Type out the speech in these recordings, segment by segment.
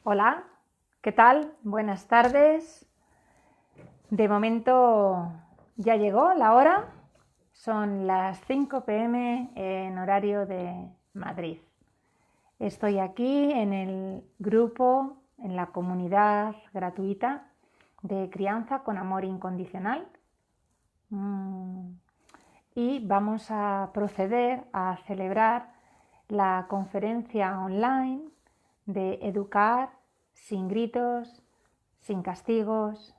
Hola, ¿qué tal? Buenas tardes. De momento ya llegó la hora. Son las 5 p.m. en horario de Madrid. Estoy aquí en el grupo, en la comunidad gratuita de crianza con amor incondicional. Y vamos a proceder a celebrar la conferencia online de educar sin gritos, sin castigos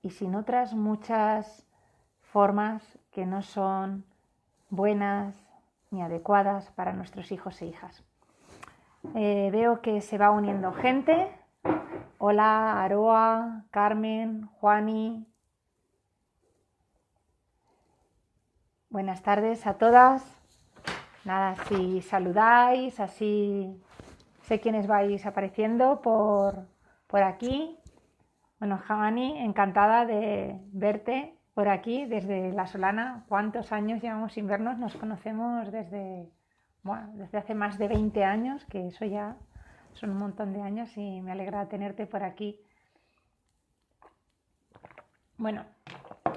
y sin otras muchas formas que no son buenas ni adecuadas para nuestros hijos e hijas. Veo que se va uniendo gente. Hola, Aroa, Carmen, Juani. Buenas tardes a todas. Nada, si saludáis, así sé quiénes vais apareciendo por aquí. Bueno, Juani, encantada de verte por aquí desde La Solana. ¿Cuántos años llevamos sin vernos? Nos conocemos desde hace más de 20 años, que eso ya son un montón de años y me alegra tenerte por aquí. Bueno,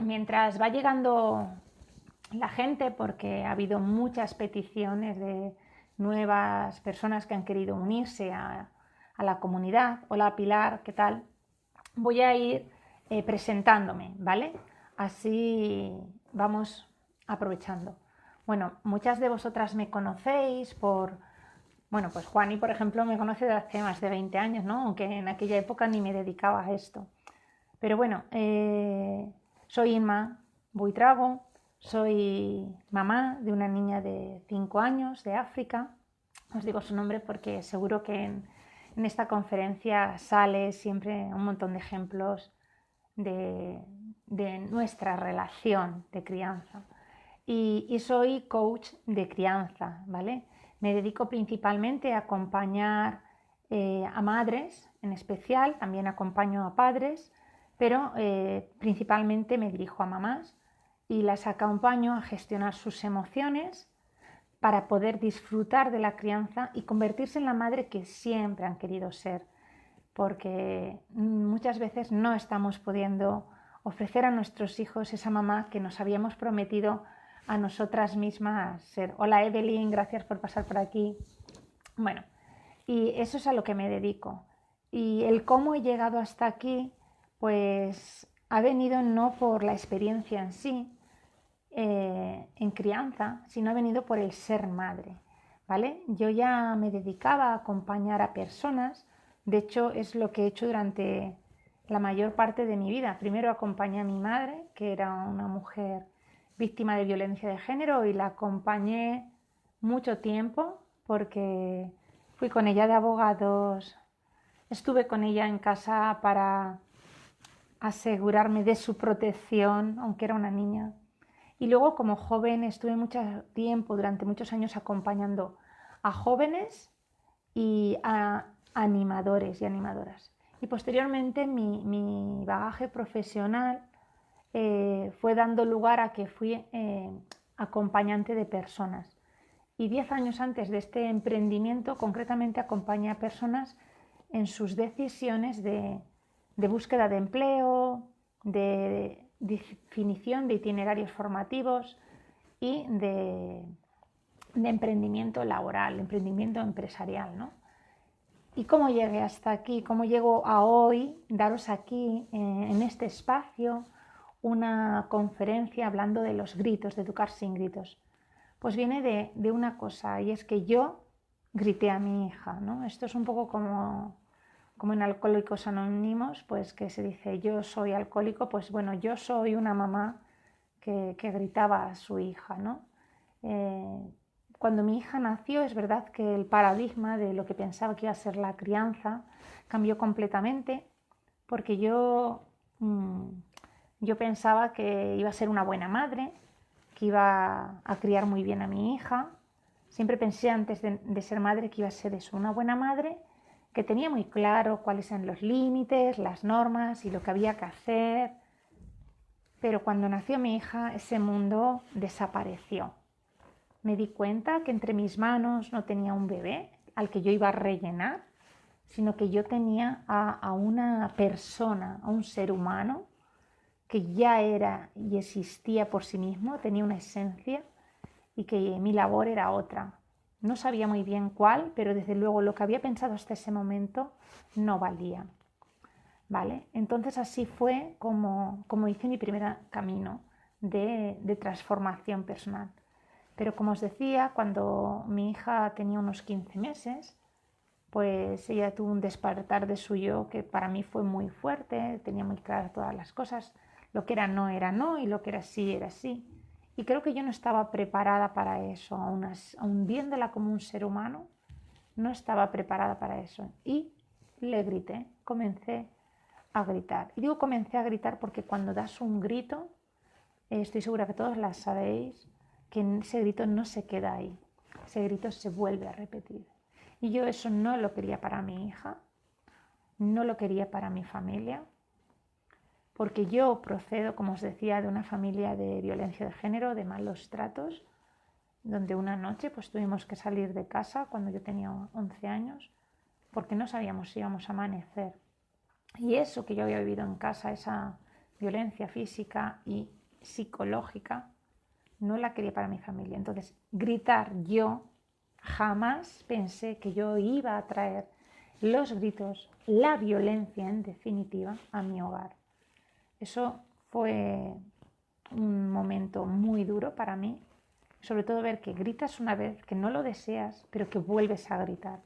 mientras va llegando la gente, porque ha habido muchas peticiones de nuevas personas que han querido unirse a la comunidad. Hola Pilar, ¿qué tal? Voy a ir presentándome, ¿vale? Así vamos aprovechando. Bueno, muchas de vosotras me conocéis por... Bueno, pues Juani, por ejemplo, me conoce de hace más de 20 años, ¿no? Aunque en aquella época ni me dedicaba a esto. Pero bueno, soy Inma Buitrago, soy mamá de una niña de 5 años de África. Os digo su nombre porque seguro que en esta conferencia sale siempre un montón de ejemplos de nuestra relación de crianza. Y soy coach de crianza, ¿vale? Me dedico principalmente a acompañar a madres en especial, también acompaño a padres, pero principalmente me dirijo a mamás y las acompaño a gestionar sus emociones para poder disfrutar de la crianza y convertirse en la madre que siempre han querido ser, porque muchas veces no estamos pudiendo ofrecer a nuestros hijos esa mamá que nos habíamos prometido a nosotras mismas ser. Hola Evelyn, gracias por pasar por aquí. Bueno, y eso es a lo que me dedico. Y el cómo he llegado hasta aquí, pues ha venido no por la experiencia en sí, en crianza, sino ha venido por el ser madre, ¿vale? Yo ya me dedicaba a acompañar a personas, de hecho es lo que he hecho durante la mayor parte de mi vida. Primero acompañé a mi madre, que era una mujer víctima de violencia de género, y la acompañé mucho tiempo porque fui con ella de abogados, estuve con ella en casa para asegurarme de su protección, aunque era una niña. Y luego como joven estuve mucho tiempo, durante muchos años, acompañando a jóvenes y a animadores y animadoras. Y posteriormente mi bagaje profesional fue dando lugar a que fui acompañante de personas. Y 10 años antes de este emprendimiento, concretamente acompañé a personas en sus decisiones de búsqueda de empleo, de definición de itinerarios formativos y de emprendimiento laboral, emprendimiento empresarial, ¿no? ¿Y cómo llegué hasta aquí? ¿Cómo llego a hoy daros aquí, en este espacio, una conferencia hablando de los gritos, de educar sin gritos? Pues viene de una cosa, y es que yo grité a mi hija, ¿no? Esto es un poco como en Alcohólicos Anónimos, pues que se dice yo soy alcohólico, pues bueno, yo soy una mamá que gritaba a su hija, ¿no? Cuando mi hija nació, es verdad que el paradigma de lo que pensaba que iba a ser la crianza cambió completamente, porque yo pensaba que iba a ser una buena madre, que iba a criar muy bien a mi hija. Siempre pensé antes de ser madre que iba a ser eso, una buena madre, que tenía muy claro cuáles eran los límites, las normas y lo que había que hacer. Pero cuando nació mi hija, ese mundo desapareció. Me di cuenta que entre mis manos no tenía un bebé al que yo iba a rellenar, sino que yo tenía a una persona, a un ser humano que ya era y existía por sí mismo, tenía una esencia y que mi labor era otra. No sabía muy bien cuál, pero desde luego lo que había pensado hasta ese momento no valía. ¿Vale? Entonces así fue como hice mi primer camino de transformación personal. Pero como os decía, cuando mi hija tenía unos 15 meses, pues ella tuvo un despertar de su yo que para mí fue muy fuerte, tenía muy claras todas las cosas, lo que era no y lo que era sí era sí. Y creo que yo no estaba preparada para eso, aún viéndola como un ser humano, no estaba preparada para eso. Y le grité, comencé a gritar. Y digo comencé a gritar porque cuando das un grito, estoy segura que todos la sabéis, que ese grito no se queda ahí, ese grito se vuelve a repetir. Y yo eso no lo quería para mi hija, no lo quería para mi familia, porque yo procedo, como os decía, de una familia de violencia de género, de malos tratos, donde una noche pues tuvimos que salir de casa cuando yo tenía 11 años, porque no sabíamos si íbamos a amanecer. Y eso que yo había vivido en casa, esa violencia física y psicológica, no la quería para mi familia. Entonces, gritar yo jamás pensé que yo iba a traer los gritos, la violencia en definitiva, a mi hogar. Eso fue un momento muy duro para mí, sobre todo ver que gritas una vez, que no lo deseas, pero que vuelves a gritar.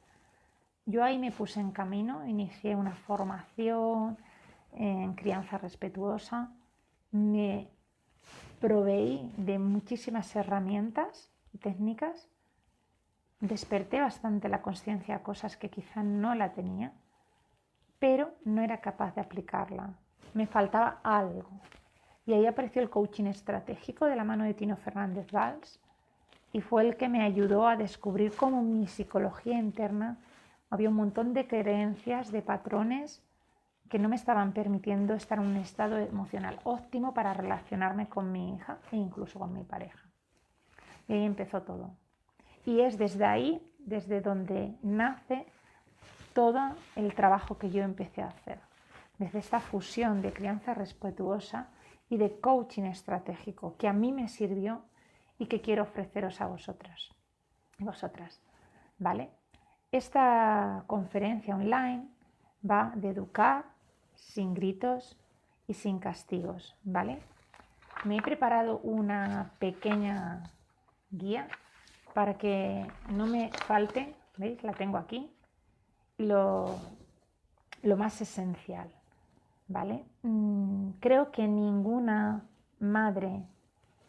Yo ahí me puse en camino, inicié una formación en crianza respetuosa, me proveí de muchísimas herramientas y técnicas, desperté bastante la conciencia a cosas que quizá no la tenía, pero no era capaz de aplicarla, me faltaba algo. Y ahí apareció el coaching estratégico de la mano de Tino Fernández Valls y fue el que me ayudó a descubrir cómo mi psicología interna había un montón de creencias, de patrones que no me estaban permitiendo estar en un estado emocional óptimo para relacionarme con mi hija e incluso con mi pareja. Y ahí empezó todo. Y es desde ahí, desde donde nace todo el trabajo que yo empecé a hacer. Desde esta fusión de crianza respetuosa y de coaching estratégico que a mí me sirvió y que quiero ofreceros a vosotras. ¿Vale? Esta conferencia online va de educar sin gritos y sin castigos, ¿vale? Me he preparado una pequeña guía para que no me falte, ¿veis? La tengo aquí, lo más esencial, ¿vale? Creo que ninguna madre,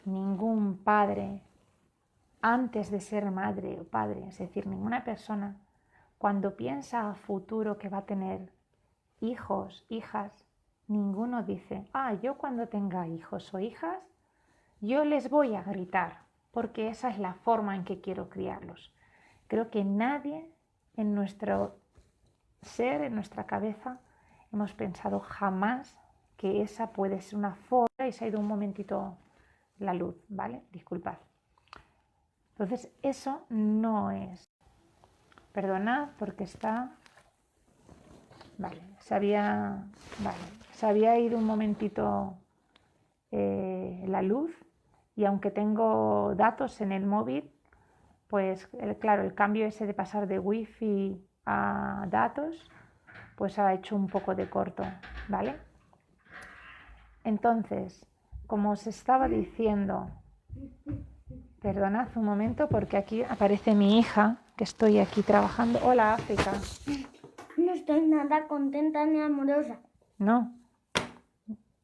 ningún padre, antes de ser madre o padre, es decir, ninguna persona, cuando piensa a futuro que va a tener hijos, hijas, ninguno dice, yo cuando tenga hijos o hijas, yo les voy a gritar, porque esa es la forma en que quiero criarlos. Creo que nadie en nuestro ser, en nuestra cabeza, hemos pensado jamás que esa puede ser una forma, y se ha ido un momentito la luz, ¿vale? Disculpad. Entonces, eso no es. Perdonad porque está... Vale, se había ido un momentito la luz y aunque tengo datos en el móvil, pues claro, el cambio ese de pasar de wifi a datos, pues ha hecho un poco de corto, ¿vale? Entonces, como os estaba diciendo, perdonad un momento porque aquí aparece mi hija, que estoy aquí trabajando. Hola, África. No estoy nada contenta ni amorosa. No.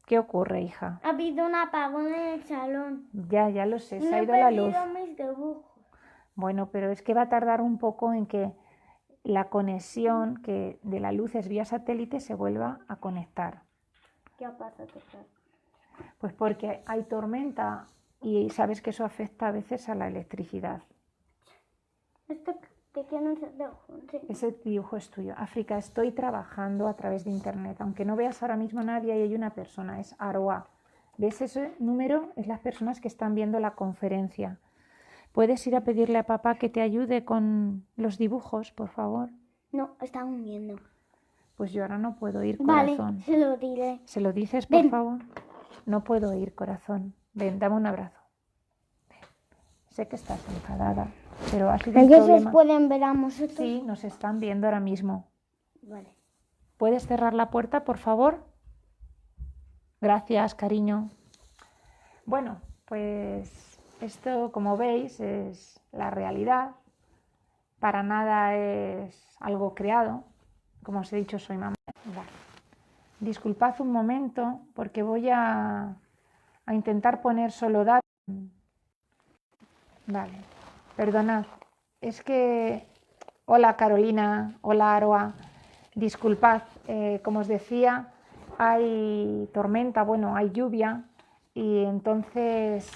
¿Qué ocurre, hija? Ha habido un apagón en el salón. Ya lo sé, se ha ido la luz. Mis dibujos. Bueno, pero es que va a tardar un poco en que la conexión que de la luz es vía satélite se vuelva a conectar. ¿Qué ha pasado? Pues porque hay tormenta y sabes que eso afecta a veces a la electricidad. Ese dibujo es tuyo. África, estoy trabajando a través de internet. Aunque no veas ahora mismo a nadie, ahí hay una persona, es Aroa. ¿Ves ese número? Es las personas que están viendo la conferencia. ¿Puedes ir a pedirle a papá que te ayude con los dibujos, por favor? No, está hundiendo. Pues yo ahora no puedo ir, Vale, corazón. se lo diré. ¿Se lo dices, por Ven. favor? No puedo ir, corazón. Ven, dame un abrazo. Ven. Sé que estás enfadada, pero ha sido un Ellos os problema. pueden ver a vosotros. Sí, nos están viendo ahora mismo. Vale. ¿Puedes cerrar la puerta, por favor? Gracias, cariño. Bueno, pues esto, como veis, es la realidad. Para nada es algo creado. Como os he dicho, soy mamá. Vale. Disculpad un momento porque voy a intentar poner solo datos. Vale, perdonad. Es que... Hola Carolina, hola Aroa. Disculpad, como os decía, hay tormenta, bueno, hay lluvia y entonces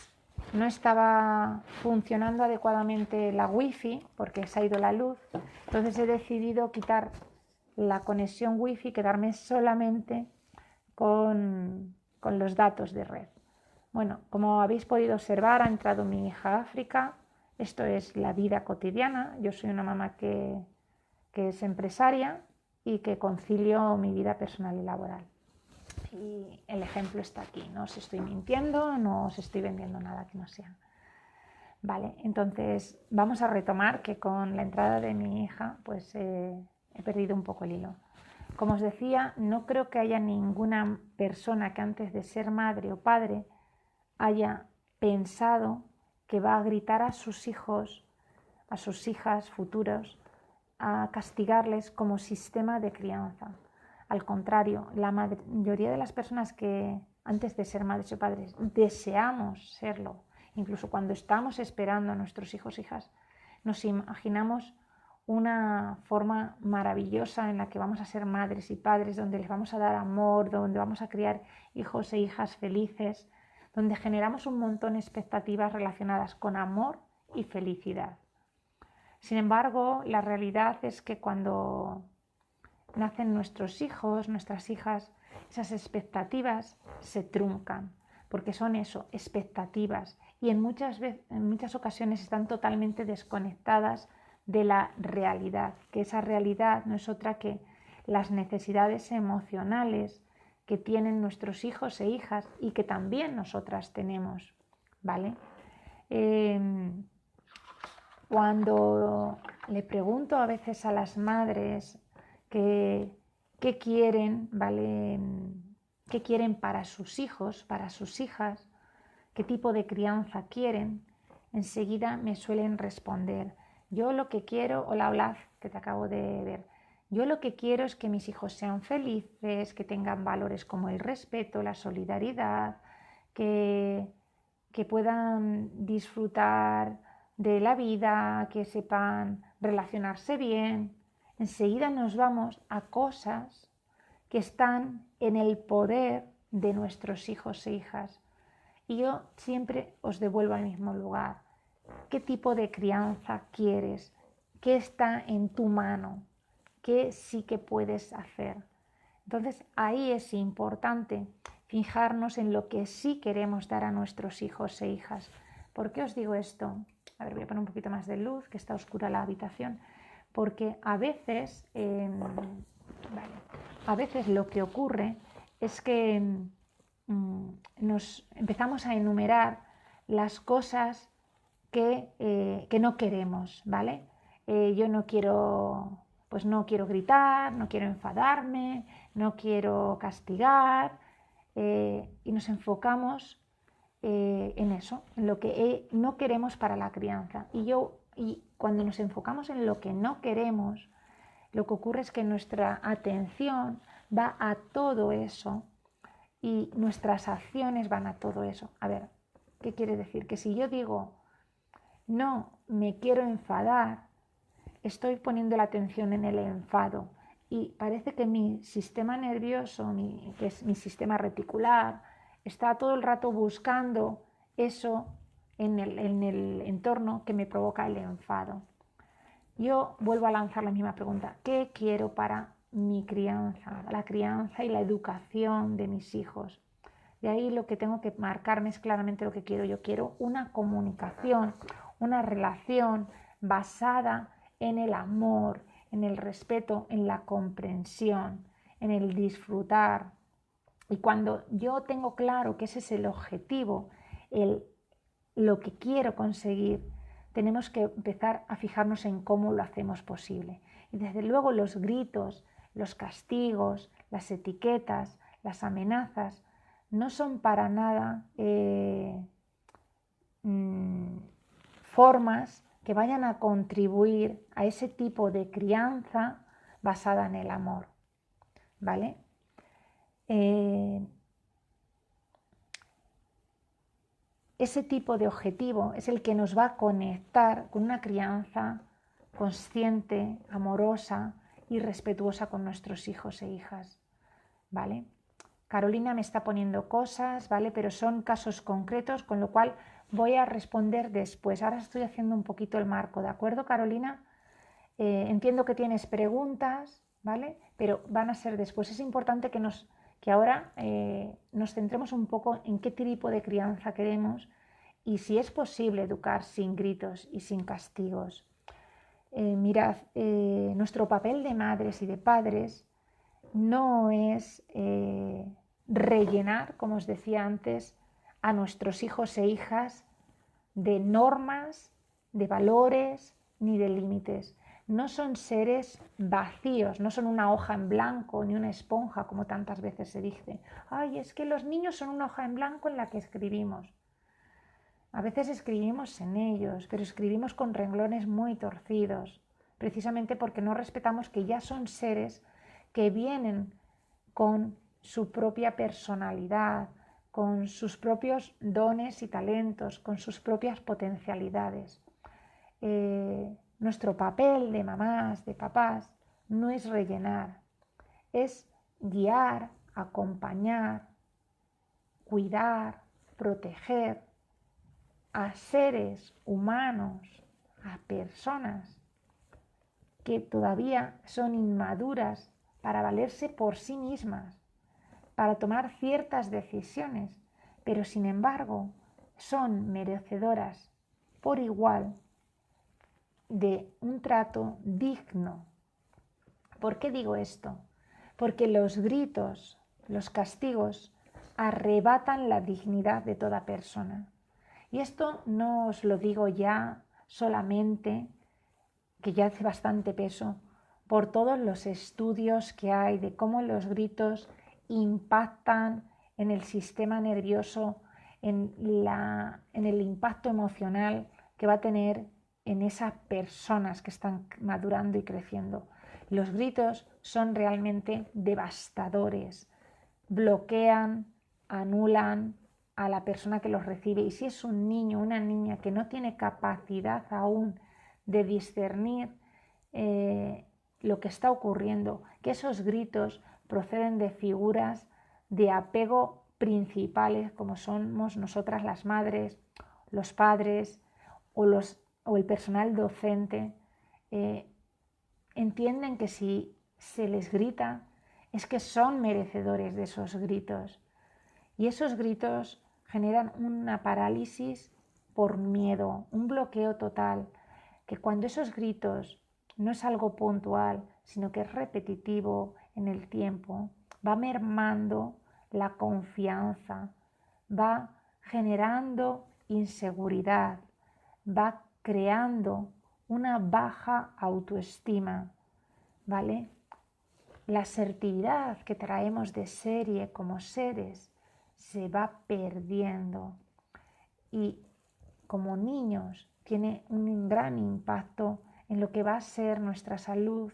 no estaba funcionando adecuadamente la wifi porque se ha ido la luz. Entonces he decidido quitar la conexión wifi y quedarme solamente con los datos de red. Bueno, como habéis podido observar, ha entrado mi hija a África. Esto es la vida cotidiana. Yo soy una mamá que es empresaria y que concilio mi vida personal y laboral. Y el ejemplo está aquí. No os estoy mintiendo, no os estoy vendiendo nada que no sea. Vale, entonces vamos a retomar que con la entrada de mi hija pues he perdido un poco el hilo. Como os decía, no creo que haya ninguna persona que antes de ser madre o padre haya pensado que va a gritar a sus hijos, a sus hijas futuros, a castigarles como sistema de crianza. Al contrario, la mayoría de las personas que antes de ser madres o padres deseamos serlo, incluso cuando estamos esperando a nuestros hijos e hijas, nos imaginamos una forma maravillosa en la que vamos a ser madres y padres, donde les vamos a dar amor, donde vamos a criar hijos e hijas felices, donde generamos un montón de expectativas relacionadas con amor y felicidad. Sin embargo, la realidad es que cuando nacen nuestros hijos, nuestras hijas, esas expectativas se truncan, porque son eso, expectativas, y en muchas ocasiones están totalmente desconectadas de la realidad, que esa realidad no es otra que las necesidades emocionales que tienen nuestros hijos e hijas y que también nosotras tenemos, ¿vale? Cuando le pregunto a veces a las madres qué quieren, ¿vale? ¿Qué quieren para sus hijos, para sus hijas? ¿Qué tipo de crianza quieren? Enseguida me suelen responder, yo lo que quiero, hola Olaf, que te acabo de ver, yo lo que quiero es que mis hijos sean felices, que tengan valores como el respeto, la solidaridad, que puedan disfrutar de la vida, que sepan relacionarse bien. Enseguida nos vamos a cosas que están en el poder de nuestros hijos e hijas. Y yo siempre os devuelvo al mismo lugar. ¿Qué tipo de crianza quieres? ¿Qué está en tu mano? ¿Qué sí que puedes hacer? Entonces ahí es importante fijarnos en lo que sí queremos dar a nuestros hijos e hijas. ¿Por qué os digo esto? A ver, voy a poner un poquito más de luz, que está oscura la habitación. Porque a veces lo que ocurre es que nos empezamos a enumerar las cosas que no queremos, ¿vale? Yo no quiero, pues no quiero gritar, no quiero enfadarme, no quiero castigar, y nos enfocamos en eso, en lo que no queremos para la crianza. Y cuando nos enfocamos en lo que no queremos, lo que ocurre es que nuestra atención va a todo eso y nuestras acciones van a todo eso. A ver, ¿qué quiere decir? Que si yo digo, no me quiero enfadar, estoy poniendo la atención en el enfado y parece que mi sistema nervioso, que es mi sistema reticular, está todo el rato buscando eso en el entorno que me provoca el enfado. Yo vuelvo a lanzar la misma pregunta. ¿Qué quiero para mi crianza, la crianza y la educación de mis hijos? De ahí lo que tengo que marcarme es claramente lo que quiero. Yo quiero una comunicación, una relación basada en el amor, en el respeto, en la comprensión, en el disfrutar. Y cuando yo tengo claro que ese es el objetivo, lo que quiero conseguir, tenemos que empezar a fijarnos en cómo lo hacemos posible. Y desde luego los gritos, los castigos, las etiquetas, las amenazas, no son para nada formas que vayan a contribuir a ese tipo de crianza basada en el amor, ¿vale? Ese tipo de objetivo es el que nos va a conectar con una crianza consciente, amorosa y respetuosa con nuestros hijos e hijas, ¿vale? Carolina me está poniendo cosas, ¿vale? Pero son casos concretos, con lo cual voy a responder después. Ahora estoy haciendo un poquito el marco, ¿de acuerdo, Carolina? Entiendo que tienes preguntas, ¿vale? Pero van a ser después. Es importante que ahora nos centremos un poco en qué tipo de crianza queremos y si es posible educar sin gritos y sin castigos. Mirad, nuestro papel de madres y de padres no es rellenar, como os decía antes, a nuestros hijos e hijas de normas, de valores ni de límites. No son seres vacíos, no son una hoja en blanco ni una esponja, como tantas veces se dice. Ay, es que los niños son una hoja en blanco en la que escribimos. A veces escribimos en ellos, pero escribimos con renglones muy torcidos, precisamente porque no respetamos que ya son seres que vienen con su propia personalidad, con sus propios dones y talentos, con sus propias potencialidades. Nuestro papel de mamás, de papás, no es rellenar, es guiar, acompañar, cuidar, proteger a seres humanos, a personas que todavía son inmaduras para valerse por sí mismas, para tomar ciertas decisiones, pero sin embargo son merecedoras por igual de un trato digno. ¿Por qué digo esto? Porque los gritos, los castigos, arrebatan la dignidad de toda persona. Y esto no os lo digo ya solamente, que ya hace bastante peso, por todos los estudios que hay de cómo los gritos impactan en el sistema nervioso, en el impacto emocional que va a tener en esas personas que están madurando y creciendo. Los gritos son realmente devastadores, bloquean, anulan a la persona que los recibe, y si es un niño o una niña que no tiene capacidad aún de discernir lo que está ocurriendo, que esos gritos proceden de figuras de apego principales como somos nosotras las madres, los padres o el personal docente, entienden que si se les grita es que son merecedores de esos gritos. Y esos gritos generan una parálisis por miedo, un bloqueo total, que cuando esos gritos no es algo puntual, sino que es repetitivo en el tiempo, va mermando la confianza, va generando inseguridad, va creando una baja autoestima, ¿vale? La asertividad que traemos de serie como seres se va perdiendo y como niños tiene un gran impacto en lo que va a ser nuestra salud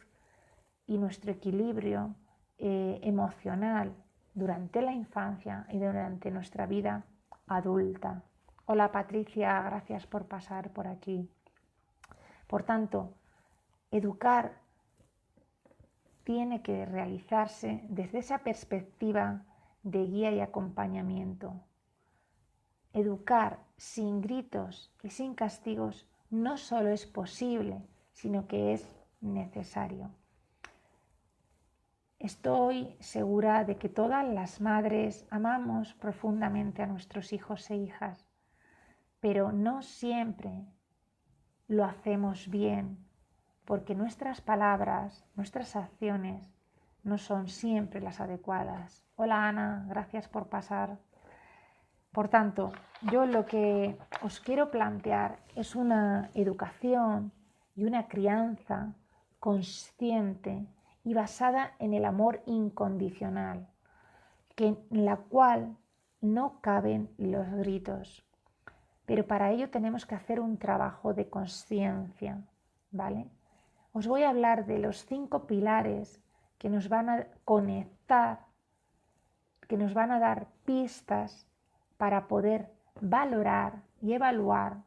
y nuestro equilibrio emocional durante la infancia y durante nuestra vida adulta. Hola Patricia, gracias por pasar por aquí. Por tanto, educar tiene que realizarse desde esa perspectiva de guía y acompañamiento. Educar sin gritos y sin castigos no solo es posible, sino que es necesario. Estoy segura de que todas las madres amamos profundamente a nuestros hijos e hijas, pero no siempre lo hacemos bien, porque nuestras palabras, nuestras acciones no son siempre las adecuadas. Hola Ana, gracias por pasar. Por tanto, yo lo que os quiero plantear es una educación y una crianza consciente y basada en el amor incondicional, en la cual no caben los gritos. Pero para ello tenemos que hacer un trabajo de conciencia, ¿vale? Os voy a hablar de los 5 pilares que nos van a conectar, que nos van a dar pistas para poder valorar y evaluar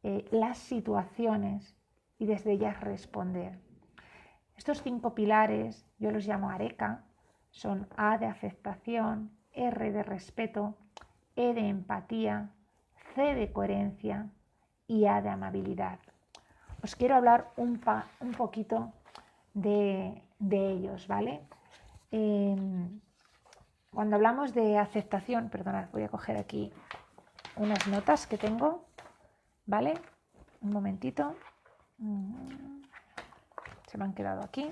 las situaciones y desde ellas responder. Estos 5 pilares yo los llamo ARECA, son A de aceptación, R de respeto, E de empatía, C de coherencia y A de amabilidad. Os quiero hablar un poquito de ellos, ¿vale? Cuando hablamos de aceptación, perdonad, voy a coger aquí unas notas que tengo, ¿vale? Un momentito. Se me han quedado aquí.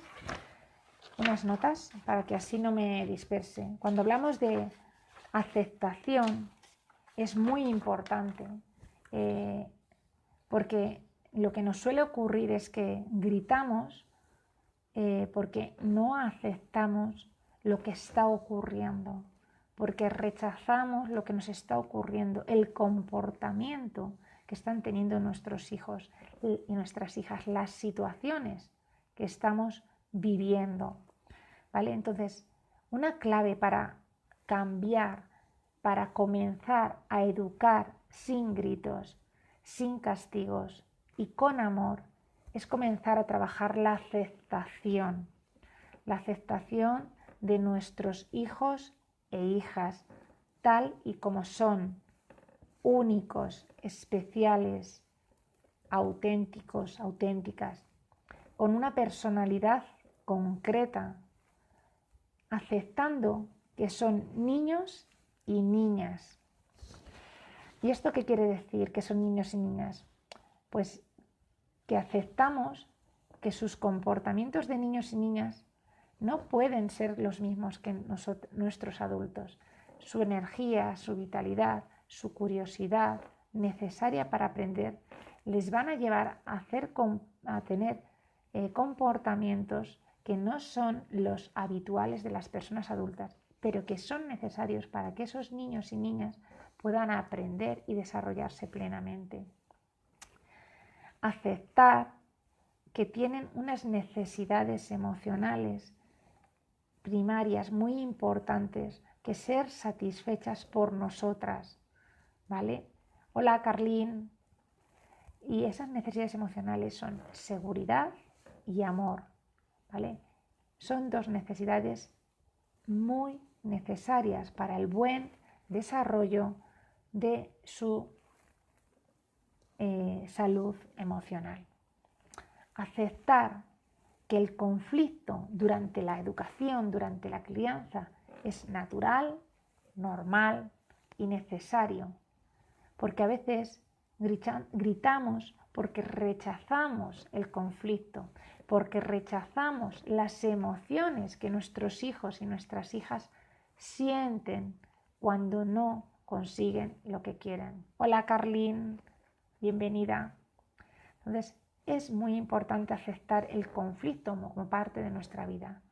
Unas notas para que así no me disperse. Cuando hablamos de aceptación es muy importante porque lo que nos suele ocurrir es que gritamos porque no aceptamos lo que está ocurriendo, porque rechazamos lo que nos está ocurriendo, el comportamiento que están teniendo nuestros hijos y nuestras hijas, las situaciones que estamos viviendo, ¿vale? Entonces, una clave para cambiar, para comenzar a educar sin gritos, sin castigos y con amor, es comenzar a trabajar la aceptación de nuestros hijos e hijas, tal y como son, únicos, especiales, auténticos, auténticas, con una personalidad concreta, aceptando que son niños y niñas. ¿Y esto qué quiere decir, que son niños y niñas? Pues que aceptamos que sus comportamientos de niños y niñas no pueden ser los mismos que nuestros adultos. Su energía, su vitalidad, su curiosidad necesaria para aprender les van a llevar a tener comportamientos que no son los habituales de las personas adultas, pero que son necesarios para que esos niños y niñas puedan aprender y desarrollarse plenamente. Aceptar que tienen unas necesidades emocionales primarias muy importantes que ser satisfechas por nosotras, ¿vale? Hola, Carlín. Y esas necesidades emocionales son seguridad y amor, ¿vale? Son 2 necesidades muy necesarias para el buen desarrollo de su salud emocional. Aceptar que el conflicto durante la educación, durante la crianza, es natural, normal y necesario, porque a veces gritamos porque rechazamos el conflicto, porque rechazamos las emociones que nuestros hijos y nuestras hijas sienten cuando no consiguen lo que quieren. Hola, Carlín, bienvenida. Entonces, es muy importante aceptar el conflicto como parte de nuestra vida.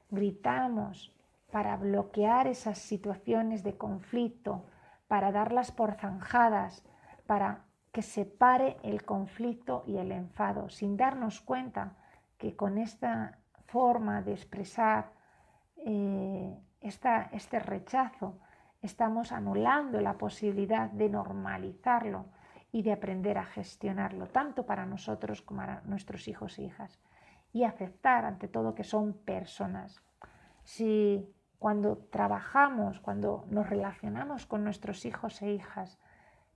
Gritamos para bloquear esas situaciones de conflicto, para darlas por zanjadas, para que se pare el conflicto y el enfado, sin darnos cuenta que con esta forma de expresar este rechazo estamos anulando la posibilidad de normalizarlo y de aprender a gestionarlo, tanto para nosotros como para nuestros hijos e hijas. Y aceptar ante todo que son personas. Si cuando trabajamos, cuando nos relacionamos con nuestros hijos e hijas,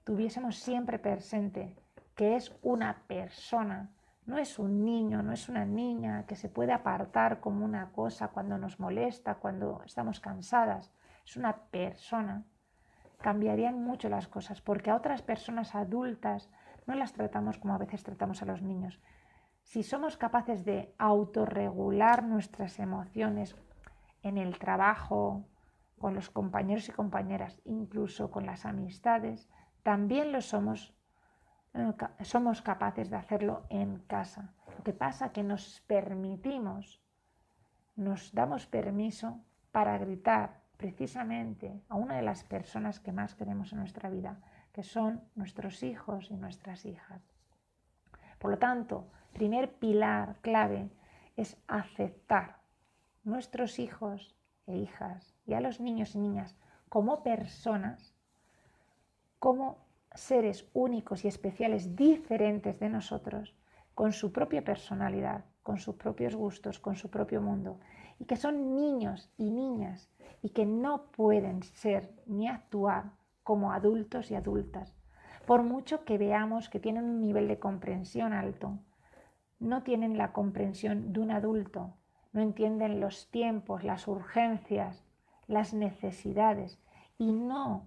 tuviésemos siempre presente que es una persona, no es un niño, no es una niña que se puede apartar como una cosa cuando nos molesta, cuando estamos cansadas, es una persona, cambiarían mucho las cosas, porque a otras personas adultas no las tratamos como a veces tratamos a los niños. si somos capaces de autorregular nuestras emociones en el trabajo, con los compañeros y compañeras, incluso con las amistades, también somos capaces de hacerlo en casa. Lo que pasa es que nos damos permiso para gritar precisamente a una de las personas que más queremos en nuestra vida, que son nuestros hijos y nuestras hijas. Por lo tanto, primer pilar clave es aceptar nuestros hijos e hijas y a los niños y niñas como personas, como seres únicos y especiales diferentes de nosotros, con su propia personalidad, con sus propios gustos, con su propio mundo, y que son niños y niñas y que no pueden ser ni actuar como adultos y adultas. Por mucho que veamos que tienen un nivel de comprensión alto, no tienen la comprensión de un adulto, no entienden los tiempos, las urgencias, las necesidades y no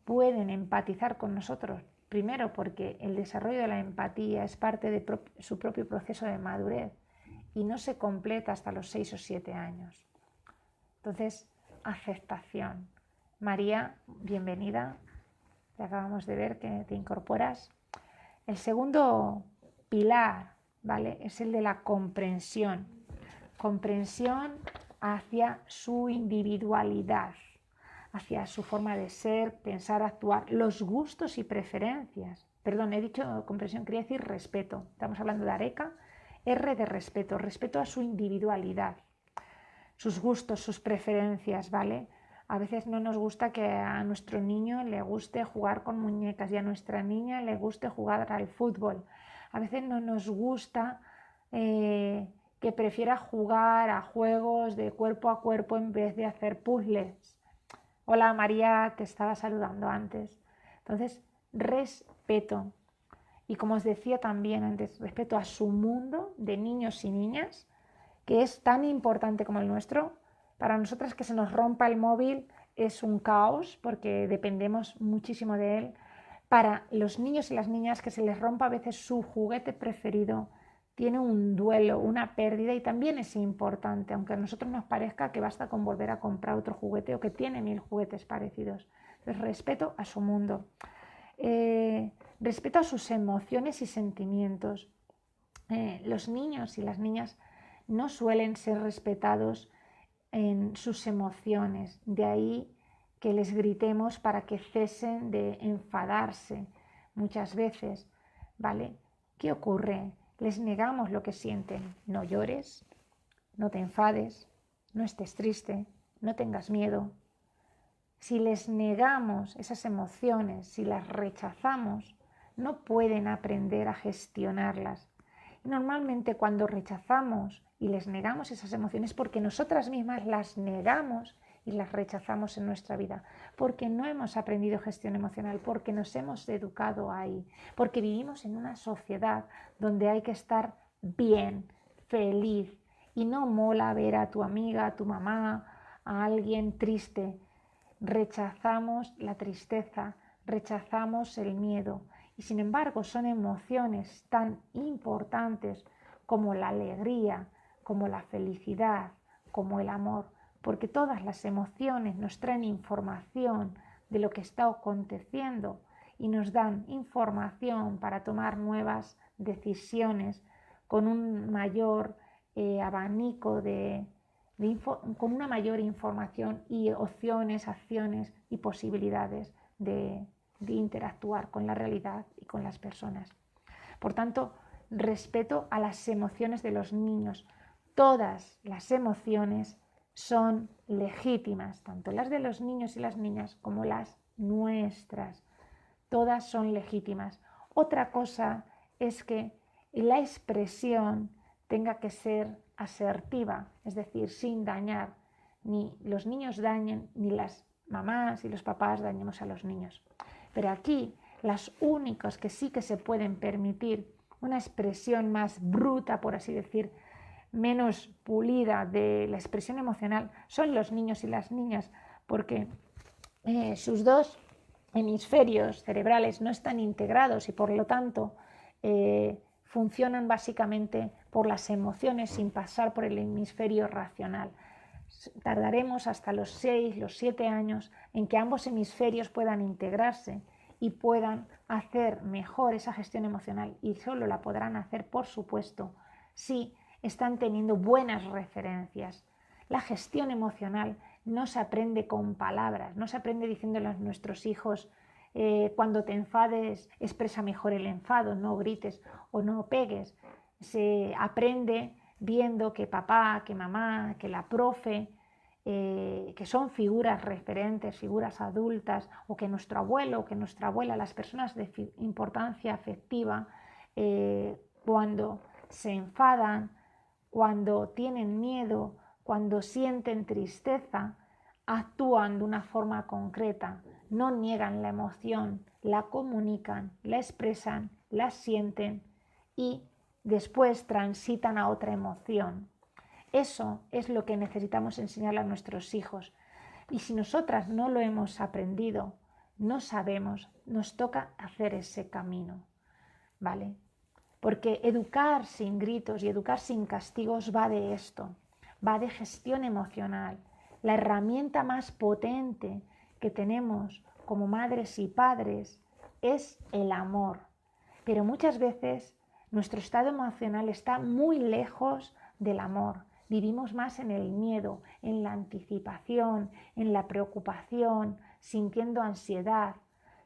pueden empatizar con nosotros. Primero porque el desarrollo de la empatía es parte de su propio proceso de madurez y no se completa hasta los 6 o 7 años. Entonces, aceptación. María, bienvenida. Te acabamos de ver que te incorporas. El segundo pilar, ¿vale?, es el de la comprensión. Comprensión hacia su individualidad, hacia su forma de ser, pensar, actuar, los gustos y preferencias. Perdón, he dicho comprensión, quería decir respeto. Estamos hablando de Areca, R de respeto, respeto a su individualidad, sus gustos, sus preferencias, ¿vale? A veces no nos gusta que a nuestro niño le guste jugar con muñecas y a nuestra niña le guste jugar al fútbol. A veces no nos gusta que prefiera jugar a juegos de cuerpo a cuerpo en vez de hacer puzzles. Hola María, te estaba saludando antes. Entonces, respeto. Y como os decía también antes, respeto a su mundo de niños y niñas, que es tan importante como el nuestro. Para nosotras que se nos rompa el móvil es un caos porque dependemos muchísimo de él. Para los niños y las niñas que se les rompa a veces su juguete preferido, tiene un duelo, una pérdida y también es importante, aunque a nosotros nos parezca que basta con volver a comprar otro juguete o que tiene 1000 juguetes parecidos. Entonces, respeto a su mundo, respeto a sus emociones y sentimientos. Los niños y las niñas no suelen ser respetados en sus emociones, de ahí que les gritemos para que cesen de enfadarse muchas veces, ¿vale? ¿Qué ocurre? Les negamos lo que sienten. No llores, no te enfades, no estés triste, no tengas miedo. Si les negamos esas emociones, si las rechazamos, no pueden aprender a gestionarlas. Y normalmente cuando rechazamos y les negamos esas emociones, porque nosotras mismas las negamos y las rechazamos en nuestra vida, porque no hemos aprendido gestión emocional, porque nos hemos educado ahí, porque vivimos en una sociedad donde hay que estar bien, feliz, y no mola ver a tu amiga, a tu mamá, a alguien triste. Rechazamos la tristeza, rechazamos el miedo, y sin embargo son emociones tan importantes como la alegría, como la felicidad, como el amor, porque todas las emociones nos traen información de lo que está aconteciendo y nos dan información para tomar nuevas decisiones con un mayor abanico con una mayor información y opciones, acciones y posibilidades de interactuar con la realidad y con las personas. Por tanto, respeto a las emociones de los niños. Todas las emociones son legítimas, tanto las de los niños y las niñas como las nuestras. Todas son legítimas. Otra cosa es que la expresión tenga que ser asertiva, es decir, sin dañar. Ni los niños dañen, ni las mamás y los papás dañemos a los niños. Pero aquí, las únicas que sí que se pueden permitir una expresión más bruta, por así decir, menos pulida de la expresión emocional, son los niños y las niñas, porque sus dos hemisferios cerebrales no están integrados y por lo tanto funcionan básicamente por las emociones sin pasar por el hemisferio racional. Tardaremos hasta los 6, los 7 años en que ambos hemisferios puedan integrarse y puedan hacer mejor esa gestión emocional, y solo la podrán hacer, por supuesto, si están teniendo buenas referencias. La gestión emocional no se aprende con palabras, no se aprende diciéndole a nuestros hijos cuando te enfades expresa mejor el enfado, no grites o no pegues. Se aprende viendo que papá, que mamá, que la profe, que son figuras referentes, figuras adultas, o que nuestro abuelo o que nuestra abuela, las personas de importancia afectiva, cuando se enfadan, cuando tienen miedo, cuando sienten tristeza, actúan de una forma concreta, no niegan la emoción, la comunican, la expresan, la sienten y después transitan a otra emoción. Eso es lo que necesitamos enseñarle a nuestros hijos. Y si nosotras no lo hemos aprendido, no sabemos, nos toca hacer ese camino, ¿vale? Porque educar sin gritos y educar sin castigos va de esto, va de gestión emocional. La herramienta más potente que tenemos como madres y padres es el amor. Pero muchas veces nuestro estado emocional está muy lejos del amor. Vivimos más en el miedo, en la anticipación, en la preocupación, sintiendo ansiedad,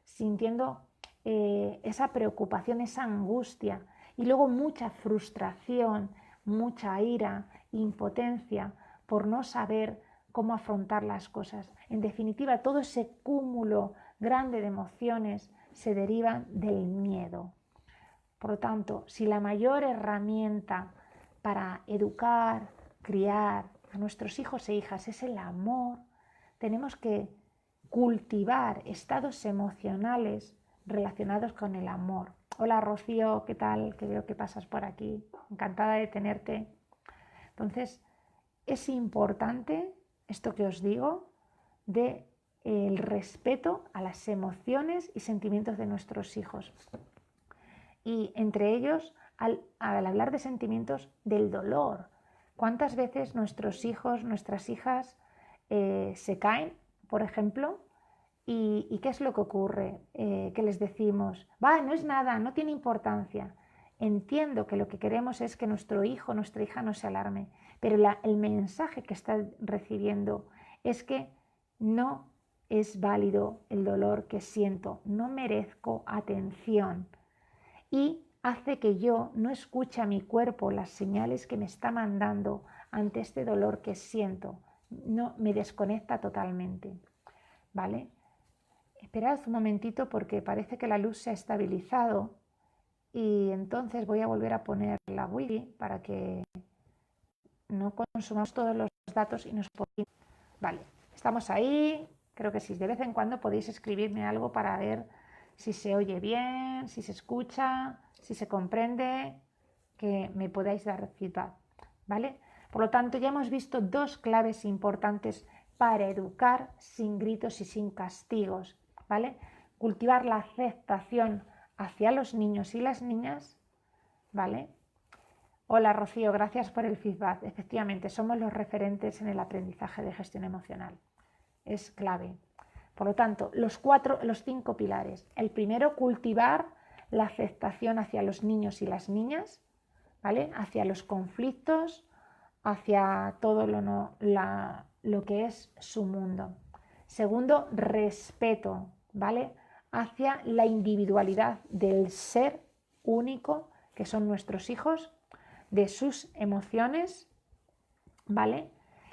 sintiendo esa preocupación, esa angustia, y luego mucha frustración, mucha ira, impotencia por no saber cómo afrontar las cosas. En definitiva, todo ese cúmulo grande de emociones se derivan del miedo. Por lo tanto, si la mayor herramienta para educar, criar a nuestros hijos e hijas es el amor, tenemos que cultivar estados emocionales relacionados con el amor. Hola Rocío, ¿qué tal? Que veo que pasas por aquí. Encantada de tenerte. Entonces, es importante esto que os digo de el respeto a las emociones y sentimientos de nuestros hijos. Y entre ellos, al hablar de sentimientos, del dolor. ¿Cuántas veces nuestros hijos, nuestras hijas se caen, por ejemplo? ¿Y qué es lo que ocurre? Que les decimos, va, no es nada, no tiene importancia. Entiendo que lo que queremos es que nuestro hijo, nuestra hija no se alarme, pero el mensaje que está recibiendo es que no es válido el dolor que siento, no merezco atención, y hace que yo no escuche a mi cuerpo las señales que me está mandando ante este dolor que siento. No, me desconecta totalmente, ¿vale? Esperad un momentito porque parece que la luz se ha estabilizado y entonces voy a volver a poner la wifi para que no consumamos todos los datos y nos podamos... Vale, estamos ahí. Creo que sí, de vez en cuando podéis escribirme algo para ver si se oye bien, si se escucha, si se comprende, que me podáis dar feedback, ¿vale? Por lo tanto, ya hemos visto dos claves importantes para educar sin gritos y sin castigos, ¿vale? Cultivar la aceptación hacia los niños y las niñas, ¿vale? Hola Rocío, gracias por el feedback. Efectivamente, somos los referentes en el aprendizaje de gestión emocional. Es clave. Por lo tanto, los 5 pilares. El primero, cultivar la aceptación hacia los niños y las niñas, ¿vale? Hacia los conflictos, hacia todo lo que es su mundo. Segundo, respeto, ¿vale? Hacia la individualidad del ser único que son nuestros hijos, de sus emociones, ¿vale?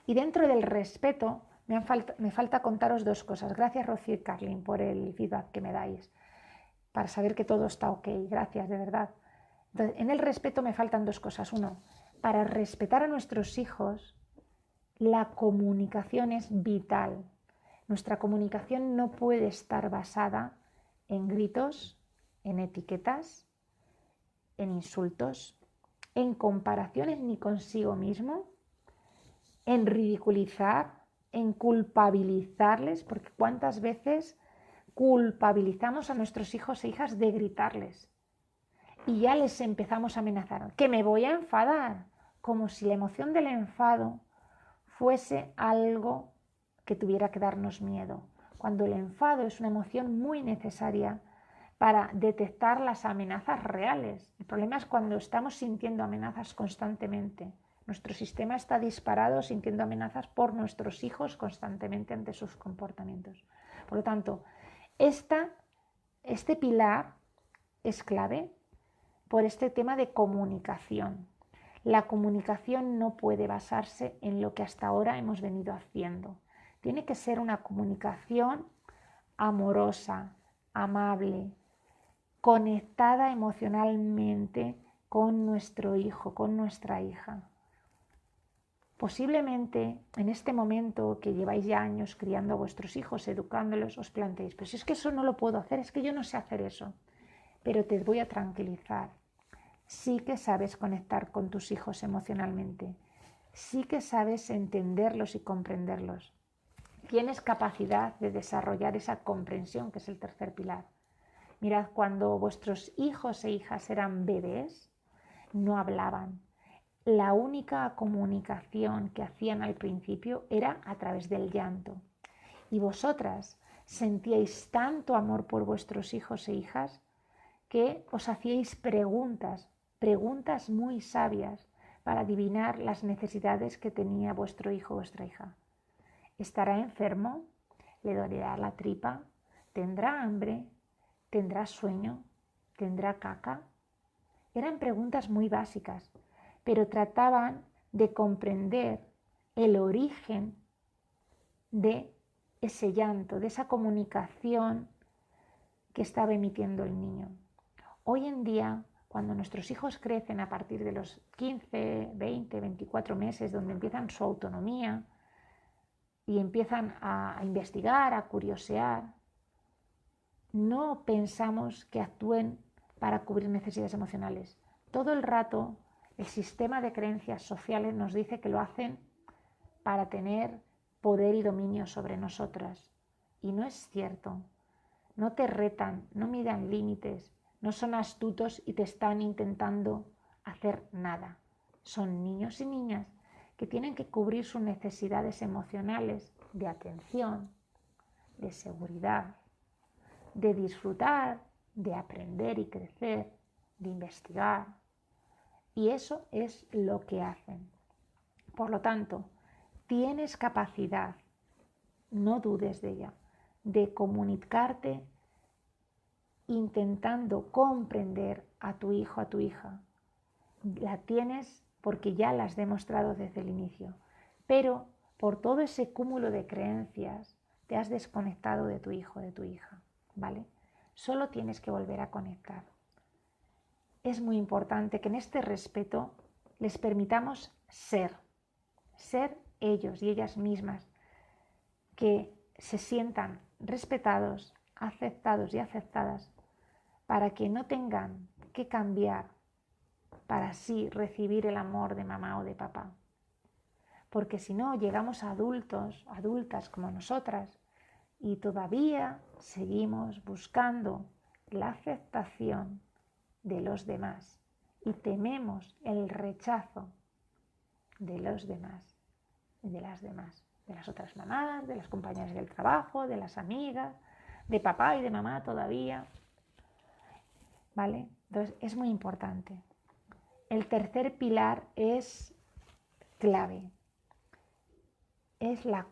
Y dentro del respeto me falta contaros dos cosas. Gracias Rocío y Carlin por el feedback que me dais, para saber que todo está ok. Gracias, de verdad. Entonces, en el respeto me faltan dos cosas. Uno, para respetar a nuestros hijos, la comunicación es vital. Nuestra comunicación no puede estar basada en gritos, en etiquetas, en insultos, en comparaciones ni consigo mismo, en ridiculizar, en culpabilizarles, porque cuántas veces culpabilizamos a nuestros hijos e hijas de gritarles. y ya les empezamos a amenazar, que me voy a enfadar, como si la emoción del enfado fuese algo que tuviera que darnos miedo, cuando el enfado es una emoción muy necesaria para detectar las amenazas reales. El problema es cuando estamos sintiendo amenazas constantemente. Nuestro sistema está disparado sintiendo amenazas por nuestros hijos constantemente ante sus comportamientos. Por lo tanto, este pilar es clave por este tema de comunicación. La comunicación no puede basarse en lo que hasta ahora hemos venido haciendo. Tiene que ser una comunicación amorosa, amable, conectada emocionalmente con nuestro hijo, con nuestra hija. Posiblemente en este momento que lleváis ya años criando a vuestros hijos, educándolos, os planteéis, pero si es que eso no lo puedo hacer, es que yo no sé hacer eso. Pero te voy a tranquilizar. Sí que sabes conectar con tus hijos emocionalmente. Sí que sabes entenderlos y comprenderlos. Tienes capacidad de desarrollar esa comprensión, que es el tercer pilar. Mirad, cuando vuestros hijos e hijas eran bebés, no hablaban. La única comunicación que hacían al principio era a través del llanto. Y vosotras sentíais tanto amor por vuestros hijos e hijas que os hacíais preguntas muy sabias para adivinar las necesidades que tenía vuestro hijo o vuestra hija. ¿Estará enfermo? ¿Le dolerá la tripa? ¿Tendrá hambre? ¿Tendrá sueño? ¿Tendrá caca? Eran preguntas muy básicas, pero trataban de comprender el origen de ese llanto, de esa comunicación que estaba emitiendo el niño. Hoy en día, cuando nuestros hijos crecen a partir de los 15, 20, 24 meses, donde empiezan su autonomía y empiezan a investigar, a curiosear, no pensamos que actúen para cubrir necesidades emocionales. Todo el rato el sistema de creencias sociales nos dice que lo hacen para tener poder y dominio sobre nosotras. Y no es cierto. No te retan, no midan límites, no son astutos y te están intentando hacer nada. Son niños y niñas que tienen que cubrir sus necesidades emocionales de atención, de seguridad, de disfrutar, de aprender y crecer, de investigar. Y eso es lo que hacen. Por lo tanto, tienes capacidad, no dudes de ella, de comunicarte intentando comprender a tu hijo, a tu hija. La tienes porque ya la has demostrado desde el inicio, pero por todo ese cúmulo de creencias te has desconectado de tu hijo, de tu hija, ¿vale? Solo tienes que volver a conectar. Es muy importante que en este respeto les permitamos ser ellos y ellas mismas, que se sientan respetados, aceptados y aceptadas, para que no tengan que cambiar para así recibir el amor de mamá o de papá. Porque si no, llegamos a adultos, adultas como nosotras, y todavía seguimos buscando la aceptación de los demás y tememos el rechazo de los demás, de las demás, de las otras mamás, de las compañeras del trabajo, de las amigas, de papá y de mamá todavía. ¿Vale? Entonces es muy importante. El tercer pilar es clave. Es la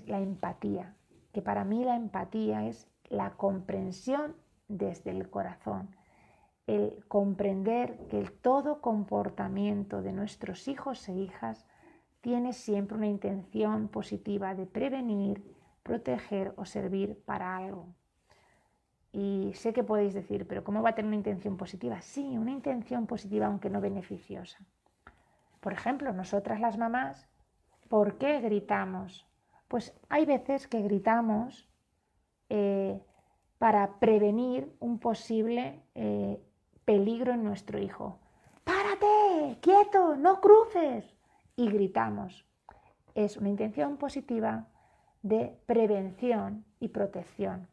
empatía, que para mí la empatía es la comprensión desde el corazón, el comprender que todo comportamiento de nuestros hijos e hijas tiene siempre una intención positiva de prevenir, proteger o servir para algo. Y sé que podéis decir, pero ¿cómo va a tener una intención positiva? Sí, una intención positiva aunque no beneficiosa. Por ejemplo, nosotras las mamás, ¿por qué gritamos? Pues hay veces que gritamos para prevenir un posible peligro en nuestro hijo. ¡Párate! ¡Quieto! ¡No cruces! Y gritamos. Es una intención positiva de prevención y protección.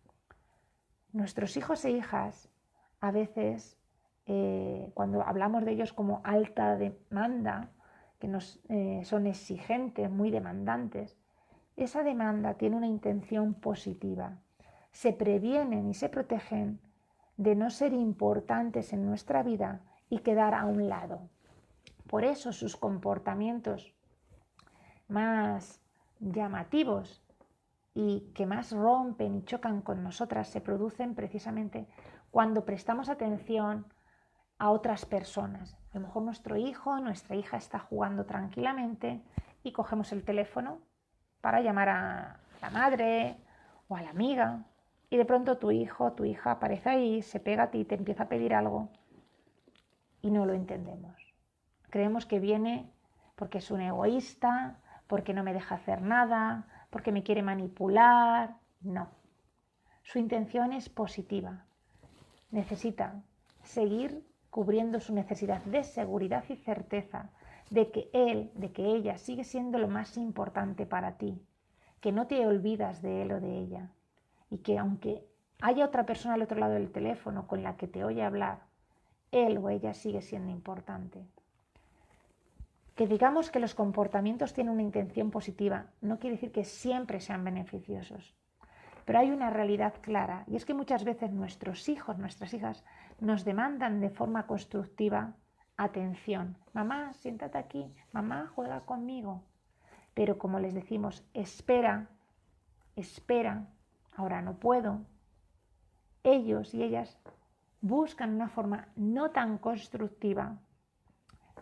Nuestros hijos e hijas a veces cuando hablamos de ellos como alta demanda, que son exigentes, muy demandantes, esa demanda tiene una intención positiva. Se previenen y se protegen de no ser importantes en nuestra vida y quedar a un lado. Por eso sus comportamientos más llamativos y que más rompen y chocan con nosotras se producen precisamente cuando prestamos atención a otras personas. A lo mejor nuestro hijo, nuestra hija está jugando tranquilamente y cogemos el teléfono para llamar a la madre o a la amiga y de pronto tu hijo, tu hija aparece ahí, se pega a ti, te empieza a pedir algo y no lo entendemos. Creemos que viene porque es un egoísta, porque no me deja hacer nada, porque me quiere manipular. No. Su intención es positiva. Necesita seguir cubriendo su necesidad de seguridad y certeza de que él, de que ella sigue siendo lo más importante para ti, que no te olvidas de él o de ella y que aunque haya otra persona al otro lado del teléfono con la que te oye hablar, él o ella sigue siendo importante. Que digamos que los comportamientos tienen una intención positiva no quiere decir que siempre sean beneficiosos. Pero hay una realidad clara y es que muchas veces nuestros hijos, nuestras hijas nos demandan de forma constructiva atención. Mamá, siéntate aquí. Mamá, juega conmigo. Pero como les decimos, espera, ahora no puedo. Ellos y ellas buscan una forma no tan constructiva